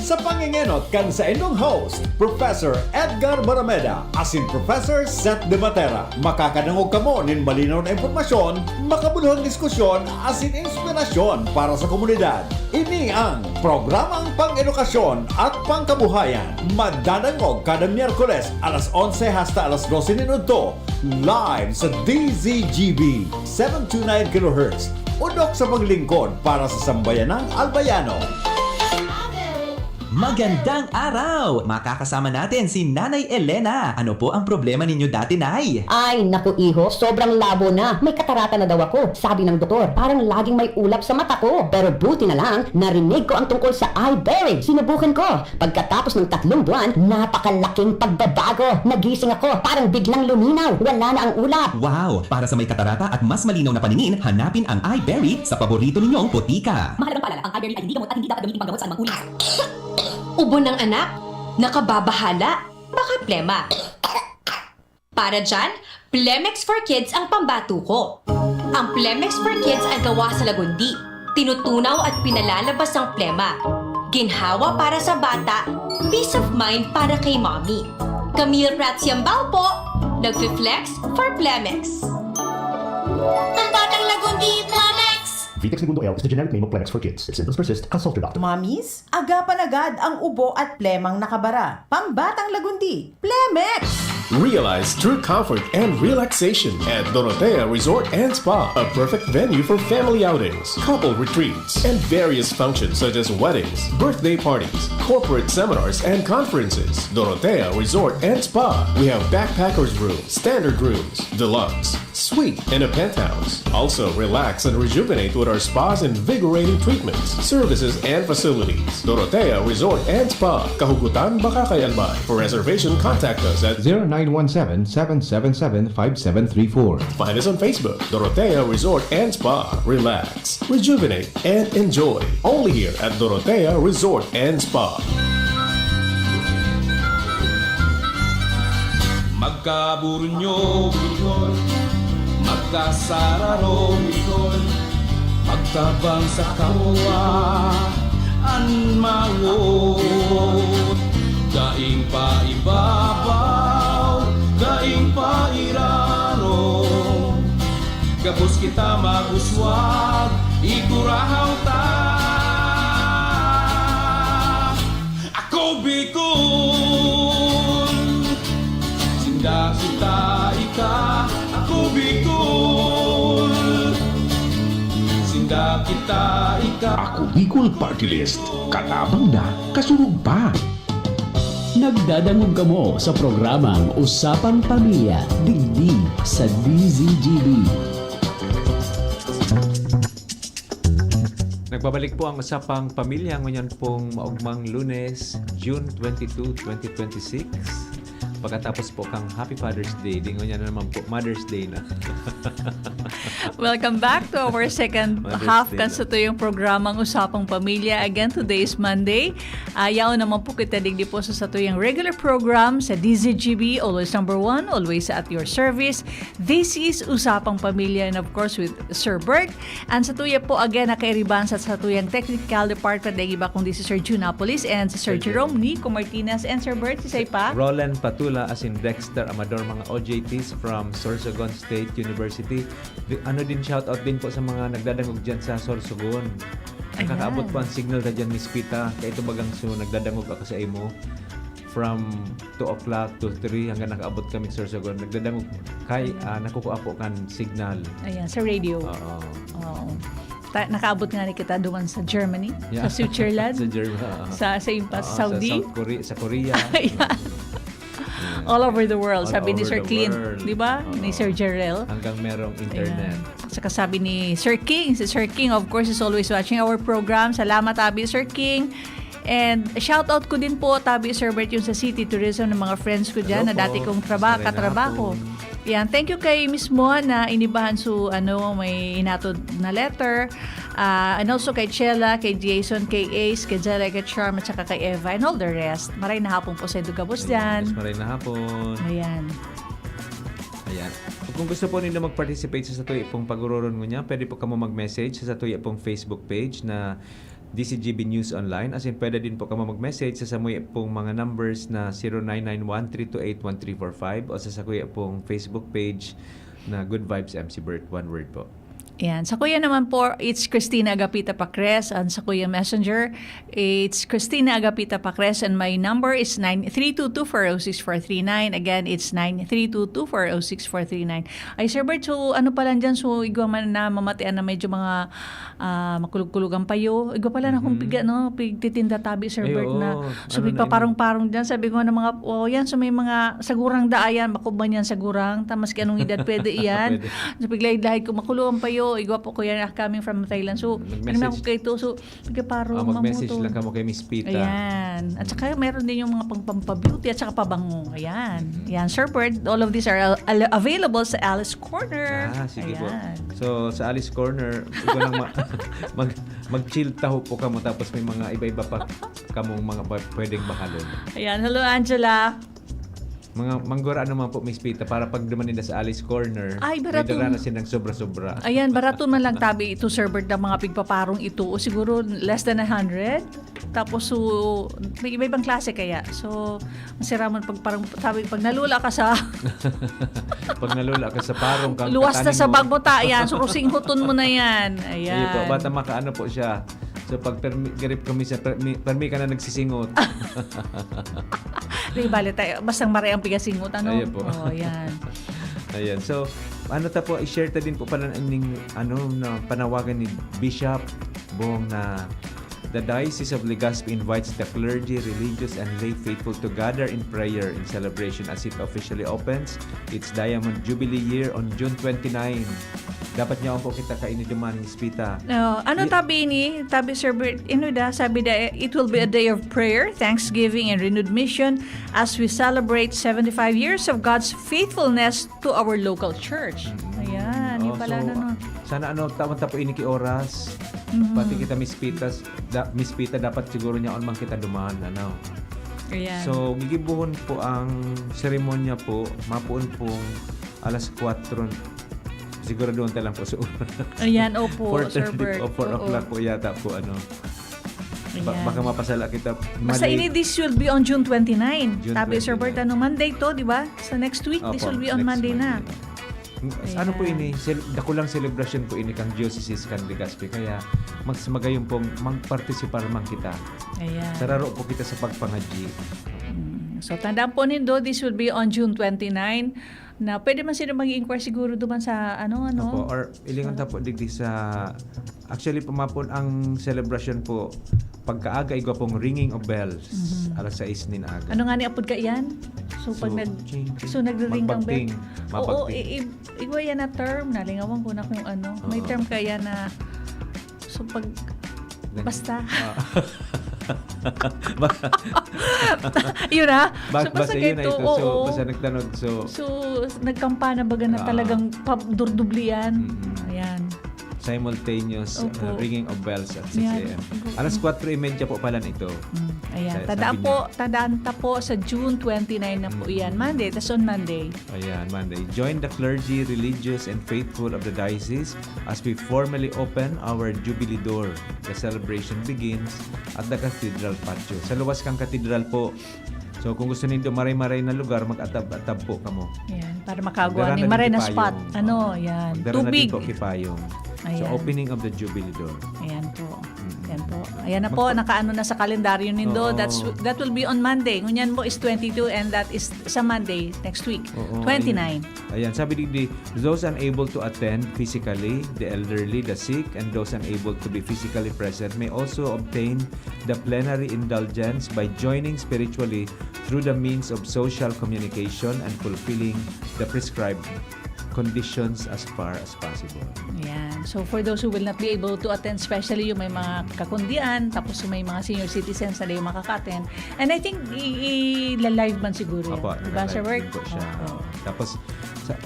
Sa pangingenot kan sa inyong host, Professor Edgar Barameda asin Professor Seth De Matera. Makakanangog kamo nin malinaw na impormasyon, makabuluhang diskusyon asin inspirasyon para sa komunidad. Ini ang programang pang-edukasyon at pangkabuhayan. Madadangog kada Miyerkules alas 11 hasta alas 12 minuto live sa DZGB 729 kHz. Udok sa paglingkod para sa sambayanang Albayano. Magandang araw! Makakasama natin si Nanay Elena. Ano po ang problema ninyo dati, Nay? Ay, naku iho, sobrang labo na. May katarata na daw ako. Sabi ng doktor, parang laging may ulap sa mata ko. Pero buti na lang, narinig ko ang tungkol sa iBerry. Sinubukan ko. Pagkatapos ng 3 buwan, napakalaking pagbabago. Nagising ako, parang biglang luminaw. Wala na ang ulap. Wow! Para sa may katarata at mas malinaw na paningin, hanapin ang iBerry sa paborito ninyong butika. Mahalagang paalala, ang iBerry ay hindi gamot at hindi dapat gamitin panggamot sa anumang uri. Ubo ng anak? Nakababahala? Baka plema. Para dyan, Plemex for Kids ang pambato ko. Ang Plemex for Kids ay gawa sa lagundi. Tinutunaw at pinalalabas ang plema. Ginhawa para sa bata, peace of mind para kay mommy. Camille Pratsiambao po, nagfi-flex for Plemex. Ang batang lagundi, Plemex! Vitex Taekwondo L is the generic name of Plemex for kids. If symptoms persist, consult your doctor. Mommies, agapan agad ang ubo at plemang nakabara. Pambatang lagundi, Plemex! Realize true comfort and relaxation at Dorotea Resort and Spa, a perfect venue for family outings, couple retreats, and various functions such as weddings, birthday parties, corporate seminars, and conferences. Dorotea Resort and Spa. We have backpackers rooms, standard rooms, deluxe, suite, and a penthouse. Also, relax and rejuvenate with our spas and invigorating treatments, services, and facilities. Dorotea Resort and Spa, Kahugutan, Bakakay, Albay. For reservation, contact us at 0917-777-5734. Find us on Facebook, Dorotea Resort and Spa. Relax, rejuvenate, and enjoy. Only here at Dorotea Resort and Spa. Magkaburunyo, Bicol. Magkasararo, Bicol. Magtabang sa kawa, anmawot. Daing pa ibabaw, daing pa iraro. Gabos kita maguswag, igurahaw ta. Ako Bicol, sinda kita ika. Ako Bicol, sinda kita ika. Ako Bicol Party List. Katabang na, kasurog pa. Nagdadangog kamo sa programang Usapang Pamilya, digdig sa DZGB. Nagbabalik po ang Usapang Pamilya ngayon pong maugmang Lunes, June 22, 2026. Pagkatapos po kang Happy Father's Day, dingo niya na naman po Mother's Day na. Welcome back to our second Mother's half Day kan sa tuyong programang Usapang Pamilya. Again, today is Monday. Ayaw naman po kita digdi po sa tuyong regular program sa DZGB, always number 1, always at your service. This is Usapang Pamilya and of course with Sir Bert. And sa tuya po again, nakairiban sa tuyang technical department na iba kung this is Sir Junapolis and si Sir Jerome, Nico Martinez and Sir Bert, si Saypa. Roland Patula as in Dexter Amador, mga OJTs from Sorsogon State University. Ano din, shoutout din po sa mga nagdadangog dyan sa Sorsogon. Nakakaabot po ang signal na dyan, Miss Pita. Kaya ito bagang nagdadangog ako sa imo. From 2 o'clock to 3 hanggang nakaabot kami sa Sorsogon. Nagdadangog kay nakukuha po kan signal. Ayan, sa radio. Oo. Nakaabot nga ni kita doon sa Germany, sa Switzerland, sa Germany, sa Saudi, sa Korea. All over the world. All sabi ni over Sir the Clint, world. di ba? Ni Sir Jarrell. Hanggang merong internet. Saka sabi ni Sir King, si Sir King of course is always watching our program. Salamat Tabi Sir King. And shout out ko din po Tabi Sir Bert yung sa City Tourism ng mga friends ko dyan na dati kong katrabaho. Yan, thank you kay Miss Mo na inibahan su may inatod na letter. And also kay Chela, kay Jason, kay Ace, kay Jella, kay Charm, at saka kay Eva, and all the rest. Maray na hapon po sa Edugabos dyan. Maray na hapon. Ayan. Kung gusto po ninyo mag-participate sa tuya pong pag-uroron mo niya, pwede po kamo mag-message sa tuya pong Facebook page na DCGB News Online. As in, pwede din po kamo mag-message sa samuya pong mga numbers na 0991-328-1345 o sa sakuya pong Facebook page na Good Vibes MC Bert. One word po. Yan. Sa kuya naman po, it's Christina Agapita Pacres. And sa kuya Messenger, it's Christina Agapita Pacres. And my number is 9322406439. Again, it's 9322406439. Ay, Sir Bert, so ano pala dyan? So, igwa man na mamatian na medyo mga makulog-kulugang payo. Igwa pala na kung pigtitinda Tabi, Sir Bert, na so, parong-parong dyan. Sabi ko na mga, yan, so may mga sagurang daayan, makuban yan sagurang. Tamas anong edad, pwede yan. So, piglaid-laid ko makulong payo. Igwa po ko yan coming from Thailand. So, ano ako kayo to? So, parang mag-message lang kamo kay Miss Pita. Ayan. At saka meron din yung mga pampabeauty at saka pabango. Ayan. Ayan, Sir Bert, all of these are available sa Alice Corner. Sige po. Ayan. So, sa Alice Corner, ikaw lang mag-chill taho po kamo tapos may mga iba-iba pa kamong mga pwedeng bakalon. Ayan. Hello, Angela. Mga manggura naman po, Miss Pita, para pag duman nila sa Alice Corner, ay, barato. may daranasin ng sobra-sobra. Ayan, barato man lang Tabi ito, Sir Bert, ng mga pigpaparong ito. O siguro less than 100. Tapos, so, may iba-ibang klase kaya. So, masiraman Tabi, pag nalula ka sa... pag nalula ka sa parong, luwas na sa bag mo ayan. So, singhuton mo na yan. Ayan. Sige po, bata makaano po siya. So, pag garip kami sa permi ka na nagsisingot. Di bali tayo, bastang maray ang pigasingot, ano? Ayan po. Ayan. Ayan. So, po, i-share ta din po pala na panawagan ni Bishop Bong na the Diocese of Legazpi invites the clergy, religious, and lay faithful to gather in prayer in celebration as it officially opens its Diamond Jubilee year on June 29. Dapat niya po kita kainiduman, Miss Pita. Tabi Sir Bert, sabi da, it will be a day of prayer, thanksgiving, and renewed mission as we celebrate 75 years of God's faithfulness to our local church. Ayan, yung pala Sana tawag po ini ki oras. Pati kita Miss Pita dapat siguro niya on man kita dumaan Ayan. So gigibuhon po ang seremonya po mapuon pong alas 4. Siguro doon tayo lang po sa Ayan, opo, 4:30 Sir Bert. o 4 o'clock po yata po baka mapasala kita. Basta this will be on June 29. Tabi Sir Bert, Monday to, di ba? Sa next week, this will be on Monday na. Ano po ini? Dakulang celebration po ini kang Diocese kan Legazpi. Kaya magayon pong mag-participar man kita. Ayan. Sararo po kita sa pagpangadji. So, tandaan po nindo, this will be on June 29. Na pwede man sila mag-inquire siguro duman sa Opo, or ilingon ta po digdi sa actually pumapon ang celebration po pagkaaga igwa pong ringing of bells alas 6 nin aga. Ano nga ni apod ka yan? So pag nagre-ring kang bell. Oo, igwa yan na term nalingawan ko na kung may term kaya na so pag Basta. Yun na. Basta yun na ito. oo. So, basta nagtanong. So, nagkampana baga na talagang durdublian. Ayan. Simultaneous Opo. ringing of bells at 6 Yan. a.m. Alas 4:30 po pala nito. Ayan. Sabi Tandaan po sa June 29 na po yan. Monday. Tas on Monday. Ayan, Monday. Join the clergy, religious, and faithful of the diocese as we formally open our Jubilee door. The celebration begins at the Cathedral Patio. Sa luwas kang Cathedral po. So kung gusto ninyo maray-maray na lugar, mag-atab-atab po kamo. Ayan. Para makagawa Magdara ni na maray din na kipayong. spot. Yan. Magdara na Tubig. din po kipayong. So Ayan. opening of the Jubilee door. Ayan po. Ayan po. Ayan na po, nakaano na sa kalendaryo nindo. Oo. That will be on Monday. Ngunyan mo is 22 and that is sa Monday next week. Oo, 29. Ayan, sabi di those unable to attend physically, the elderly, the sick, and those unable to be physically present may also obtain the plenary indulgence by joining spiritually through the means of social communication and fulfilling the prescribed conditions as far as possible. Ayan. So for those who will not be able to attend, especially yung may mga kakundian, tapos yung may mga senior citizens na di makaka-attend. And I think i-live man siguro yan. Opo, Diba, Sir Bert? po siya. Opo. Tapos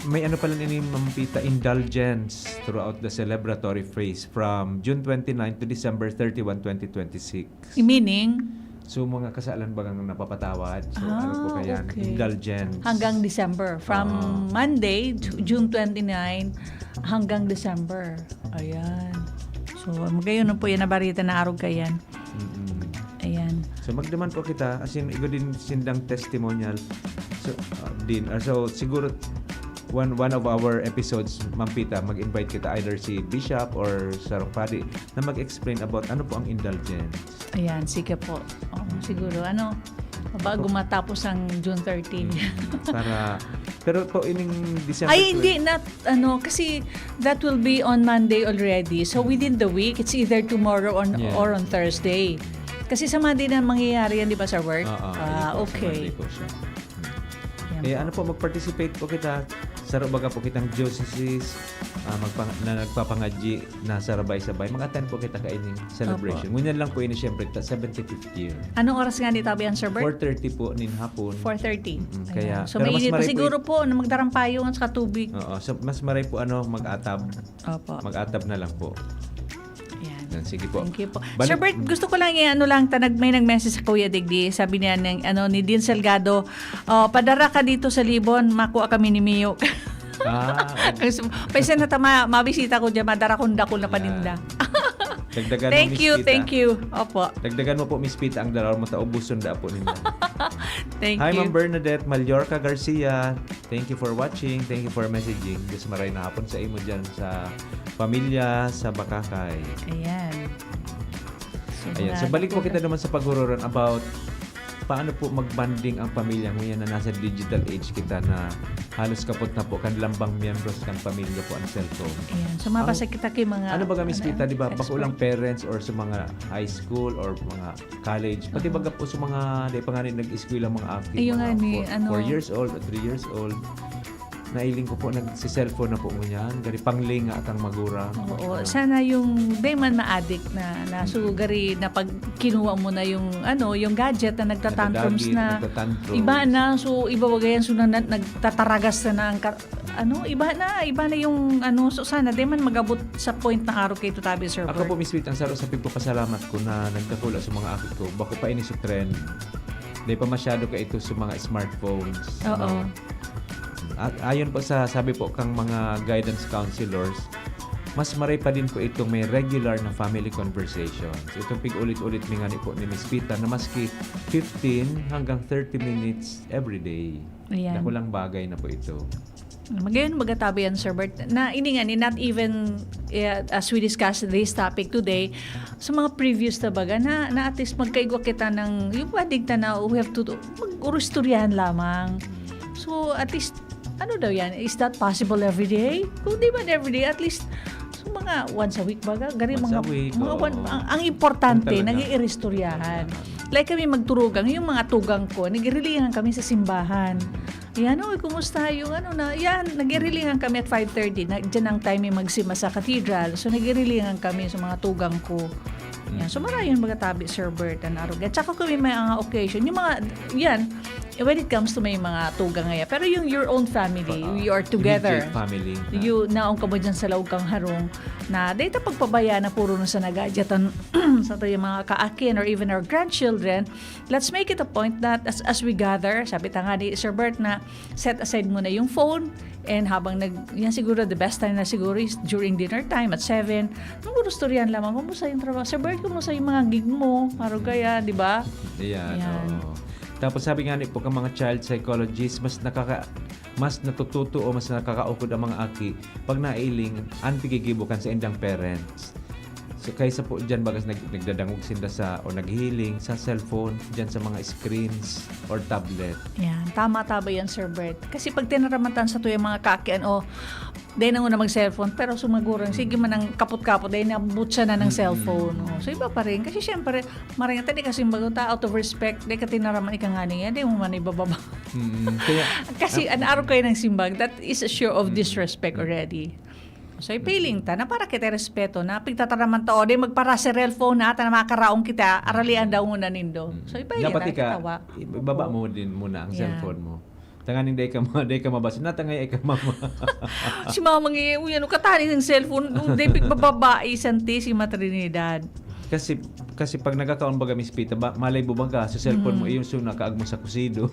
may ano pala ni Mampita, indulgence throughout the celebratory phase from June 29 to December 31, 2026. Meaning? So mga kasalan bagang napapatawad. So ano po kaya? Okay. Indulgence. Hanggang December. From Monday, June 29, hanggang December. Ayan. So, magayon na po yan na barita na arog kayan. Ayan. So magdaman po kita, as in, igo din sindang testimonial. So, so siguro, one of our episodes, Mampita, mag-invite kita either si Bishop or Sarong Padi na mag-explain about ano po ang indulgence. Ayan, sige po. Siguro, bago matapos ang June 13. Pero po ining December Ay, hindi, kasi that will be on Monday already. So, within the week, it's either tomorrow or on Thursday. Kasi sa Monday na mangyayari yan, di ba, sa work? Okay. Po siya. Ano po, mag-participate po kita. Baga po kitang dioceses na nagpapangadji na sarabay-sabay. Mag-attend po kita kaining celebration. Ngunyan lang po ini siyempre 75th year. Anong oras nga dito yan, Sir Bert? 4:30 po nin hapon. 4:30. Kaya, so mainit pa siguro po na magdarampayong at saka tubig. Oo. So mas maray po mag-atab. Opo. Mag-atab na lang po. Yan, sige po. Thank you po. Sir Bert, gusto ko lang may nag-message sa Kuya Digdi. Sabi niya ni Dean Salgado, padara ka dito sa Libon, makuha kami ni Mio. Pwede na mabisita ko dyan, madara kong dakol na paninda. Dagdagan Thank you. Opo. Dagdagan mo po, Miss Pita, ang dalaw mo taubuson da po ninyo. Thank Hi, you. Ma'am Bernadette Mallorca Garcia. Thank you for watching. Thank you for messaging. Diyos maray na hapon sa imo dyan sa pamilya, sa Bakakay. Ayan. So balik po kita naman sa paghururan about paano po mag-banding ang pamilya ngayon na nasa digital age kita na halos kapot na po kanilang bang miyembros ng pamilya po ang cellphone. Ayan. So mapasa kita kay mga ano ba Miss Pita, di ba? Pakulang parents or sa mga high school or mga college, pati baga po sa mga di pa nga rin nag-eskwela mga active, mga 4 years old or 3 years old. Nailing ko po, nagsi-cellphone na po mo yan. Gari panglinga at ang magura. Oo. Sana yung di man ma-addict na sugari na pag kinuha mo na yung gadget na nagtatantrums na iba na. So, iba wagayan. So, nagtataragas na ang iba na yung so sana di man magabot sa point na araw kay Tutabi Server. Ako po, Miss Sweet, ang sa pagpapasalamat ko na nagkakula sa mga akit ko. Bako pa ini sa trend. Di pa masyado ka ito sa mga smartphones. Oo. At ayon po sa sabi po kang mga guidance counselors, mas maray pa din po itong may regular na family conversations. Itong pig-ulit-ulit nga po ni Miss Pita na maski 15 hanggang 30 minutes every day. Ayan. Nakulang bagay na po ito. Magayon magatabi yan, Sir Bert. Na not even as we discuss this topic today, sa mga previous na baga, na at least magkaigwa kita ng, yung padigta na we have to mag-urusturyahan lamang. So, at least, daw yan? Is that possible every day? Kung di ba every day, at least, so mga once a week baga, ang importante, nag-iistoryahan. Like kami magturugang, yung mga tugang ko, nag-irilihan kami sa simbahan. Yan, kumusta yung nag-irilihan kami at 5:30. Diyan ang time yung magsima sa cathedral. So, nag-irilihan kami sa mga tugang ko. Yan. So marayon magatabi Sir Bert and Aruga. Tsaka kung may mga occasion, yung mga, yan, when it comes to may mga tuga ngaya. Pero yung your own family, you are together. Immediate family. You, naong ka mo dyan sa laog kang harong na data pagpabaya na puro na sa nagadjatan sa to yung mga kaakin or even our grandchildren, let's make it a point that as we gather, sabi ta nga ni Sir Bert na set aside muna yung phone and habang yan siguro the best time na siguro is during dinner time at 7. Nung gusto riyan lamang, kumusta yung trabaho? Sir Bert, kumusta yung mga gig mo? Maro kaya, di ba? Yan. Oo. Tapos sabi nga ni po ka mga child psychologists, mas natututo o mas nakakaukod ang mga aki pag nailing ang pigigibukan sa indang parents. So kaysa po dyan bagas nagdadangog sinda sa o naghiling sa cellphone, dyan sa mga screens or tablet. Yan, tama yan Sir Bert. Kasi pag tinaramatan sa to yung mga kakian o dahil na muna mag-cellphone, pero sumagurang, sige man ang kapot-kapot, dahil nabut siya na ng cellphone. So, iba pa rin. Kasi syempre, maraming tadi kasi baguta, out of respect, dahil ka tinaraman ika nga niya, dahil mo man ibababa. Kasi araw kayo ng simbag, that is a show of disrespect already. So, ipiling ta na para kita respeto na pagtataraman ta o dahil magpara sa cellphone na na makaraong kita, aralian daw muna nindo. So, iba yun dapat na, ika, ibaba mo din muna ang cellphone mo. Tanganing day ka mabasin. Natangay ay ka mama. Si mama ngayon, ano katani ng cellphone, day pigbababae, santi si Matrinidad. Kasi pag nagkakaon baga Miss Pita, malay bubang ka sa cellphone mo, yung suna kaag mo sa kusido.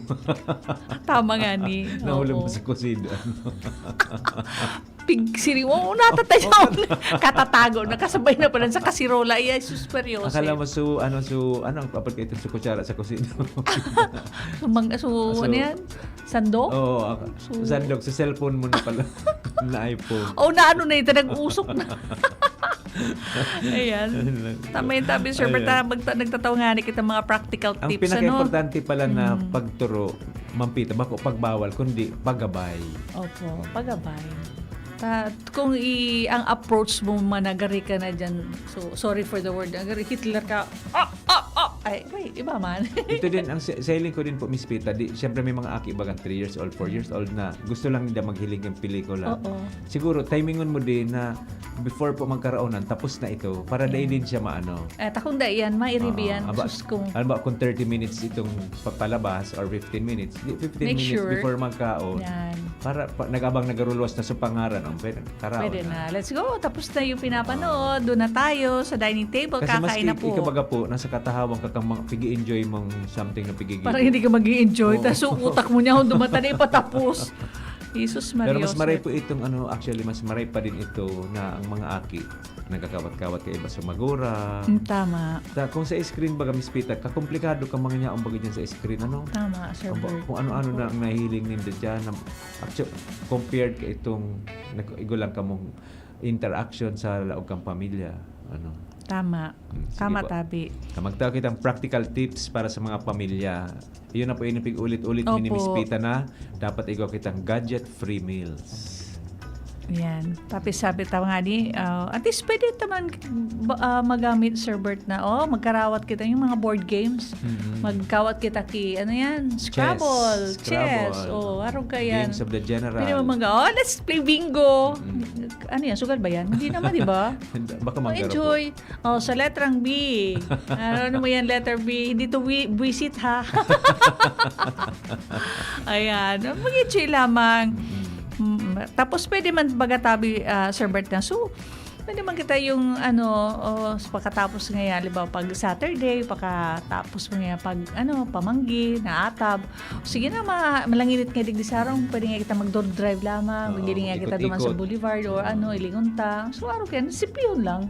Tama nga ni. Nahulog mo sa kusido. Pigsiri mo, natatayaw katatago, nakasabay na pala sa kasirola, iya, susperyoso. Akala mo ano ang papat kayo sa kutsara sa kusido. Ano yan? Sandok? Oo, sandok. Sa cellphone mo na pala. Na iPhone. Na ano na ito, nag-usok na. Ayan. Tama yung tabi, Sir Bert, nagtataw nga kita mga practical ang tips. Ang pinaka-importante pala na pagturo, mampita, bako pagbawal, kundi paggabay. Opo, paggabay. Kung ang approach mo managari ka na dyan, so sorry for the word, Hitler ka, ay, wait, iba man. Ito din, ang sailing ko din po, Miss Pita, siyempre may mga aki bagang 3 years old, 4 years old na gusto lang nila maghiling ng pelikula. Siguro, timingon mo din na before po magkaraunan, tapos na ito, para dahil din siya maano. Kung da yan, mairibiyan. Alam ba, kung 30 minutes itong papalabas or 15 minutes, 15 minutes sure before magkaon, para nag-abang nagarulos na sa pangaran, pwede na. Let's go. Tapos na yung pinapanood. Doon na tayo sa dining table. Kasi kakain na po. Kasi maski po, nasa katahawang ka pigi-enjoy mong something na pigigil. Parang hindi ka mag-i-enjoy. Tapos utak mo niya kung dumata na ipatapos. Jesus Mario. Pero mas maray po itong actually mas maray pa din ito na ang mga aki nagkakawat-kawat kay iba sa magura. Tama. Kung sa screen baga Miss Pita, kakomplikado ka mga niya ang bagay dyan sa screen. Tama, Sir Bert. Kung ano-ano na ang nahiling ninda dyan. Actually, compared ka itong igulang ka mong interaction sa laog kang pamilya. Tama. Tama, tabi. Magtaw kitang practical tips para sa mga pamilya. Iyon na po yung ulit-ulit ni Miss Pita na dapat ikaw kitang gadget-free meals. Yan. Tapos sabi tawa nga ni, at least pwede naman magamit, Sir Bert, na magkarawat kita yung mga board games. Magkawat kita Scrabble, chess. Araw ka yan. Games of the General. Pwede mo let's play bingo. Ano yan, sugal ba yan? Hindi naman, di ba? Baka enjoy. Sa letrang B. Ano mo yan, letter B? Hindi to visit, ha? Ayan. Mag-enjoy lamang. Tapos pwede man bagatabi, Sir Bert, na pwede man kita yung pagkatapos ngayon, liba pag Saturday, pagkatapos ngayon pag pamanggi, naatab. Sige na, malanginit nga digdi sarong, pwede nga kita mag-drive lamang, magiging nga kita duman sa boulevard or ilingunta. So araw kaya, sipiyon lang.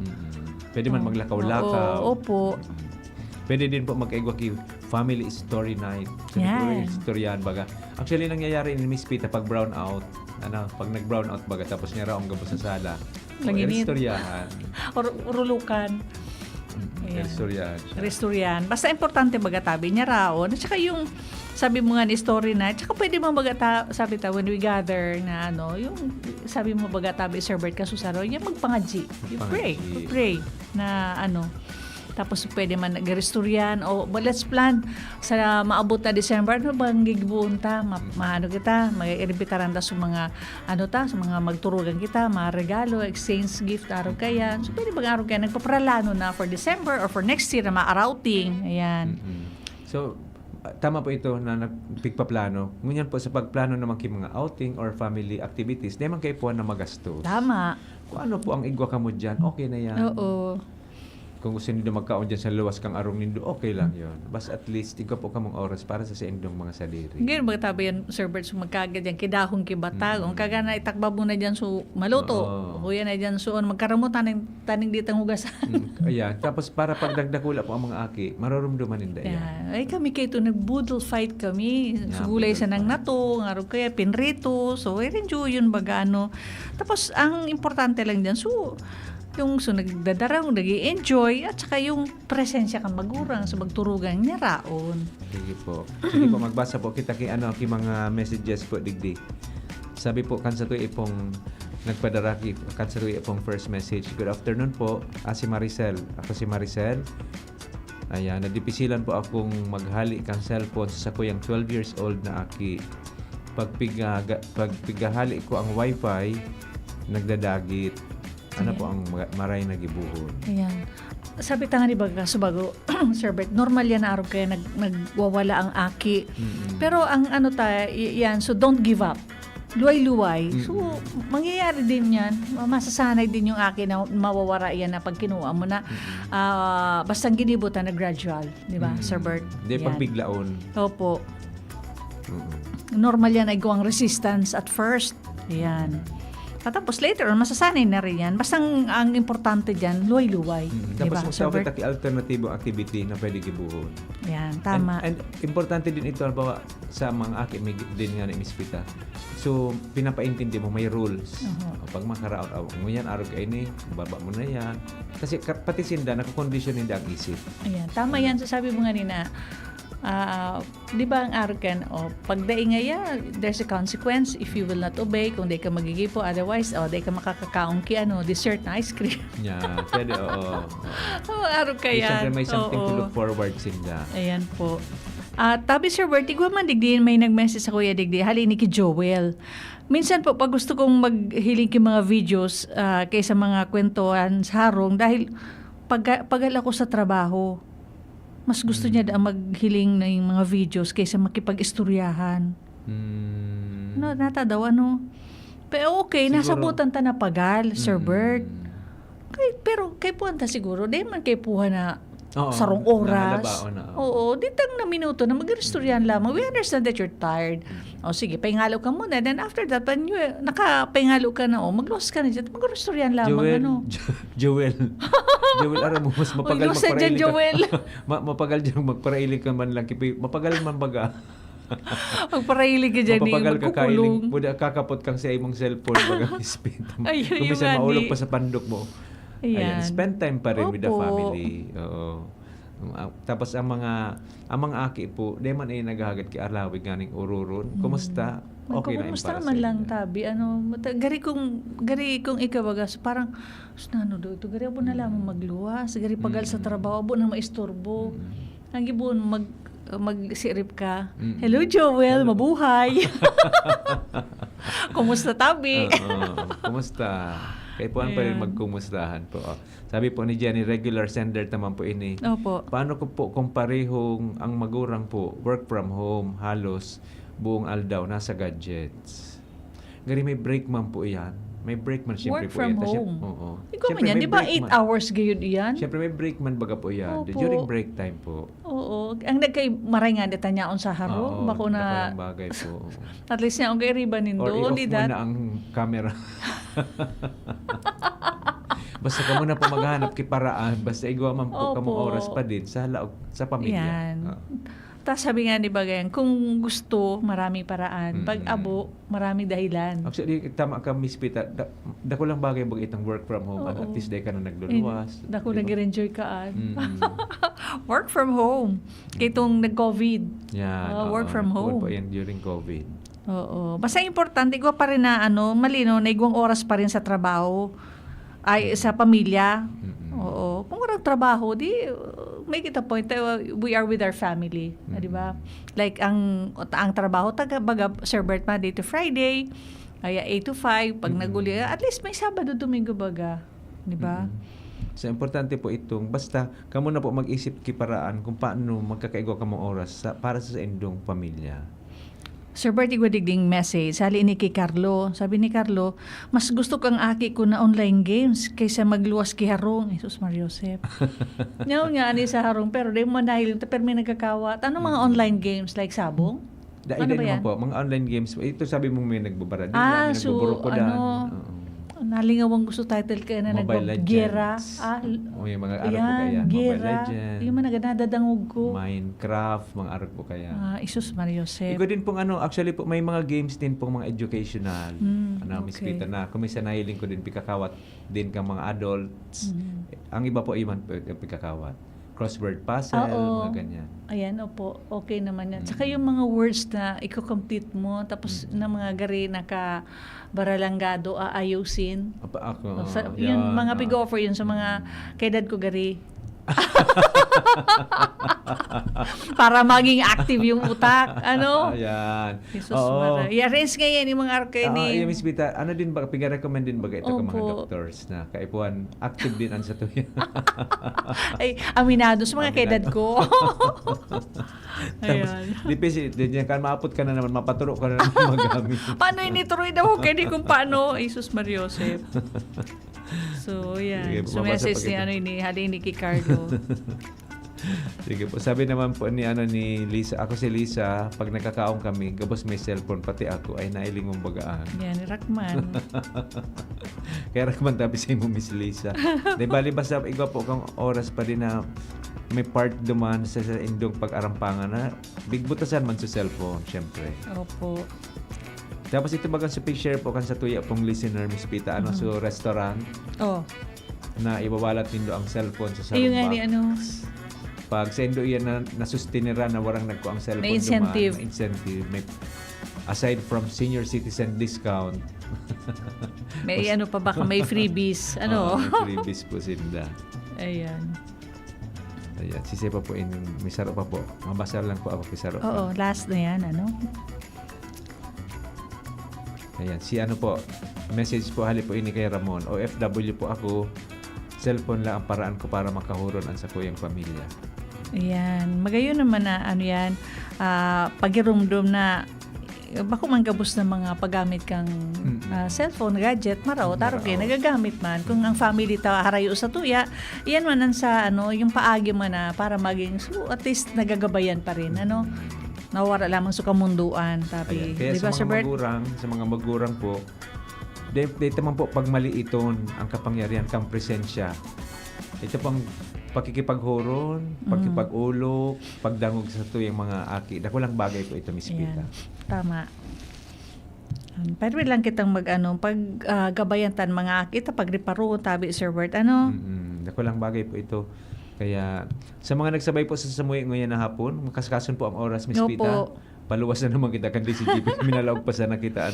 Pwede man maglakaw-lakaw. Opo. Pwede din po mag-igwa family story night. Yan. Storyan baga. Actually, nangyayari ni Miss Pita pag brown out. Pag nag-brown out baga, tapos niya raong gabo sa sala. Langinit. Restoryahan. Or rulukan. Restoryan. Basta importante bagatabi niya raon. At saka yung sabi mo nga ni story na, tsaka pwede mo sabi ta, when we gather na yung sabi mo bagatabi, Sir Bert, kasusaro, yung magpangadji. You pray na Tapos pwede man nag-restoryan o let's plan sa maabot na December ano bang gibuon ta maano kita mag-irbitaran ta sa mga sa mga magturugan kita mga regalo exchange gift araw kaya so pwede bang araw kaya nagpaparalano na for December or for next year na ma-routing ayan. So tama po ito na nagpigpaplano. Ngunyan po sa pagplano naman kay mga outing or family activities, di man kayo po na magastos. Tama. Kung ano po ang igwa ka mo dyan, okay na yan. Oo. Kung gusto niyo magkaon dyan sa luwas kang arong nindo, okay lang yon. Basta at least, tingko po kamong oras para sa indong mga sadiri. Ngayon magtabi yan, Sir Bert, so magkagad yan, kidahong kibatag. Kung kaga na itakbab mo na dyan so maluto. Huya na dyan so magkaramutan ng taning ditang hugasan. Ayan. Tapos para pagdagdakula po ang mga aki, marurumduman ninda yan. Ay kami kayo nag-boodle fight kami. Sugulay sa nang nato, ngaro kaya pinrito. So, enjoy yun bagano. Tapos, ang importante lang dyan, so, yung nagdadarang, nag-i-enjoy, at saka yung presensya kang magurang sa magturugan niya raon. Sige po. Sige po, magbasa po kita kay mga messages po, digdi. Sabi po, kansa to ipong nagpadaraki, kansa to ipong first message. Good afternoon po, si Maricel. Ako si Maricel. Ayan, nadipisilan po akong maghali kang cellphone sa kuyang 12 years old na aki. Pagpigahali ko ang wifi, nagdadagit. Ano po ang maray na gibuhon? Ayan. Sabi tanga ni Baga, subago, Sir Bert, normal yan na araw kaya nagwawala ang aki. Pero ang yan, so don't give up. Luway-luway. So, mangyayari din yan. Masasanay din yung aki na mawawara yan na pag kinuha mo na. Basta ginibutan na gradual. Di ba, Sir Bert? Hindi, pagbiglaon. Opo. Normal yan ay gawang resistance at first. Yan. Tapos later on, masasanay na rin yan. Basta ang importante dyan, luway-luway. Tapos diba? sa kita alternatibong activity na pwede gibuhon. Yan, tama. And importante din ito, halimbawa, sa mga aki, may din nga na imispita. So, pinapaintindi mo, may rules. Pag makaraot, ngunyan, araw ka ini, baba mo na yan. Kasi pati sinda, nakakondisyon hindi ang isip. Ayan, tama yan. Sabi mo nga nina, di ba ang arkan pagdaing nga there's a consequence if you will not obey kung di ka magigipo otherwise di ka makakakaon ki dessert na ice cream pwede araw ka yan siyempre may something to look forward sinda ayan po tabi Sir Bert igwa man digdi may nag-message sa kuya digdi halini ki Joel minsan po pag gusto kong maghiling ki mga videos kaysa mga kwentuhan sa harong dahil pagal ako sa trabaho mas gusto niya ang maghiling na yung mga videos kaysa makipag-istoryahan. Natadaw, Pero okay, siguro, nasabutan ta na pagal, Sir Bert. Pero kay puwanta siguro, di man kay puha na sarong oras. Oo, ditang na minuto na mag-istoryahan lamang. We understand that you're tired. Sige, pahingalo ka muna. Then after that, nakapahingalo ka na, mag-loss ka na dyan. Mag-istoryahan lamang. Joel, aram mo, mas mapagal magparailig ka. Mapagal dyan, magparailig ka man lang. Mapagal man baga. Magparailig ka dyan, mapapagal ka kailing. Buda kakapot kang sa imong cellphone baga speed. Kumisa maulog pa sa pandok mo. Ayan, spend time pa rin with the family. Oo. Tapos ang mga aki po, di man ay naghahagad kay Arlawig ganing ururon. Kumusta? Okay na kumusta man lang tabi gari kung ikaw so parang ito gari abo na lamang magluwas gari pagal sa trabaho abo na maistorbo ang gibon magsirip ka hello Joel mabuhay kumusta tabi kumusta kaya po pa rin magkumustahan po. Sabi po ni Jenny, regular sender naman po ini. Opo. Paano ko po kung parehong ang magurang po, work from home, halos buong aldaw, nasa gadgets. Gari may break man po yan. May break man siyempre po yan. Work from home? Oo. Ikaw man yan, di ba 8 hours gayod yan? Siyempre may break man baga po yan. During break time po. Oo. Ang nagkay maray nga dita niyaon sa haro. Bako na bagay po. At least niya ang kay riba nindo. Or i-off mo na ang camera. Basta ka muna po maghanap kay paraan. Basta igawa man po kamong oras pa din sa laog sa pamilya. Yan. Tapos sabi nga ni Bagayan, kung gusto, marami paraan. Pag abo, marami dahilan. Actually, tama ka, Miss Pita. Dako lang bagay bag itong work from home. At least day ka na nagluluwas. Dako nag-enjoy ka. Work from home. Kaya itong nag-COVID. Yan. Work from home. Po yan during COVID. Oo. Basta importante, igwa pa rin na malino, na igwang oras pa rin sa trabaho. Ay, sa pamilya. Oo. Kung walang trabaho, make it a point we are with our family, di ba? Like ang trabaho baga Sir Bert, Monday to Friday, kaya 8 to 5 pag naguli, at least may Sabado, Domingo baga, di ba? So, importante po itong, basta kamo na po mag-isip kiparaan kung paano magkakaigwa ka mong oras para sa indong pamilya. Sir Bert, igwadigding message. Sali ni kay Carlo. Sabi ni Carlo, mas gusto kang aki ko na online games kaysa magluwas kay Harong. Jesus Mariosep. Ngayon nga, ani sa Harong, pero di mo dahil, pero may nagkakawat. Ano mga online games like sabong? Ano ba yan? Po, mga online games. Ito sabi mo may nagbabara. May nagbuburo ko Nalingawang gusto title kaya na nagbabgera. Yung mga arap po kaya. Mobile Legends. Yung mga nadadangog ko. Minecraft, mga arap po kaya. Isus Mariosep. Iko din pong actually po may mga games din pong mga educational. Miss Pita na. Kung minsan nahiling ko din pikakawat din kang mga adults. Ang iba po iman pikakawat. Crossword puzzle, mga ganyan. Ayan, opo. Okay naman yan. Saka yung mga words na i-complete mo, tapos na mga gari naka-baralanggado, aayusin. Yun, mga pig-offer yun sa mga kaedad ko gari. Para maging active yung utak. Ayan. Jesus Mara. I-arrange ngayon yung mga arkay ni... Miss Pita, din ba, piga-recommend din ba ito ka mga doctors na kaipuan, active din ang sa tuya? Ay, aminado sa mga kaedad ko. Ayan. Dipisi, kan maapot ka na naman, mapaturo ka na naman magamit. Paano inituroy daw? Kaya kung paano? Jesus Mariosep. So, yan. Sige, so, message ni Halin ni Carlo. Sige po. Sabi naman po ni Lisa, ako si Lisa, pag nakakaong kami, gabos may cellphone, pati ako, ay nailing mong bagaan. Yan, Rakman. Kaya Rakman tabi sa mo, Miss Lisa. Di bali, basta iba po kang oras pa din na may part duman sa indong pag-arampangan na bigbutasan man sa cellphone, syempre. Opo. Tapos ito bagang sa share po kan sa tuya pong listener, Miss Pita, sa restaurant. Na ibabalat nindo ang cellphone sa sarong box. Pag sa indo iyan na nasustinira na warang nagko ang cellphone, may incentive. May aside from senior citizen discount. May pa baka may freebies. May freebies po sinda. Ayan. Sisi pa po may saro pa po. Mabasa lang po ako kay saro. Oo, last na yan, Ayan, po, message po hali po ini kay Ramon. OFW po ako, cellphone lang ang paraan ko para makahuron ang sa kuyang pamilya. Ayan, magayon naman na pagirumdum na bako man gabos na mga paggamit kang cellphone, gadget, maraw, taro kayo, nagagamit man. Kung ang family harayo sa tuya, iyan man sa yung paagi man na para maging, at least nagagabayan pa rin, nawara lamang sa kamunduan. Tapi, kaya diba, sa mga magurang po, dito man po pag maliiton ang kapangyarihan kang presensya. Ito pang pakikipaghuron, pagkipag-ulok, pagdangog sa tuyang mga aki. Dakulang bagay po ito, Miss Pita. Tama. Pero lang kitang paggabayan tan mga aki, pagriparoon, tabi, Sir Bert, Dakulang bagay po ito. Kaya sa mga nagsabay po sa Samuel ngayon na hapon, makasakason po ang oras, Miss Pita. Paluwas na naman kita kandi si GP. Minalawag pa sana kita.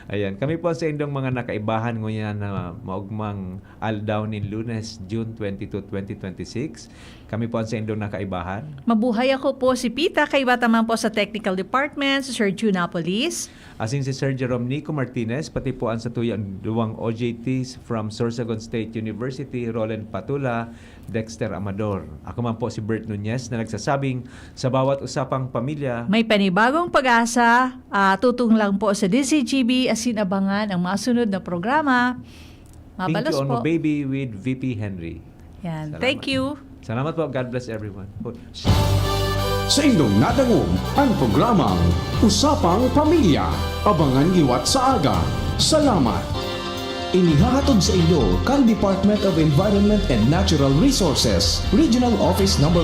Ayan. Kami po sa indong mga nakaibahan ngayon na maugmang Aldaw ni Lunes, June 22, 2026. Kami po sa indong nakaibahan. Mabuhay ako po si Pita. Kay bataman po sa Technical Department, si Sir Junapolis. Asin si Sir Jerome Nico Martinez, pati po ang sa tuyang duwang OJTs from Sorsogon State University, Roland Patula, Dexter Amador. Ako man po si Bert Nunez na nagsasabing sa bawat usapang pamilya, may panibagong pag-asa, tutung lang po sa DCGB asin abangan ang masunod na programa. Mabalos Thank you, po. Ono Baby with VP Henry. Yan. Salamat. Thank you. Salamat po. God bless everyone. Sa indong nadangog ang programang Usapang Pamilya. Abangan liwat sa aga. Salamat. Inihahatod sa inyo kang Department of Environment and Natural Resources, Regional Office Number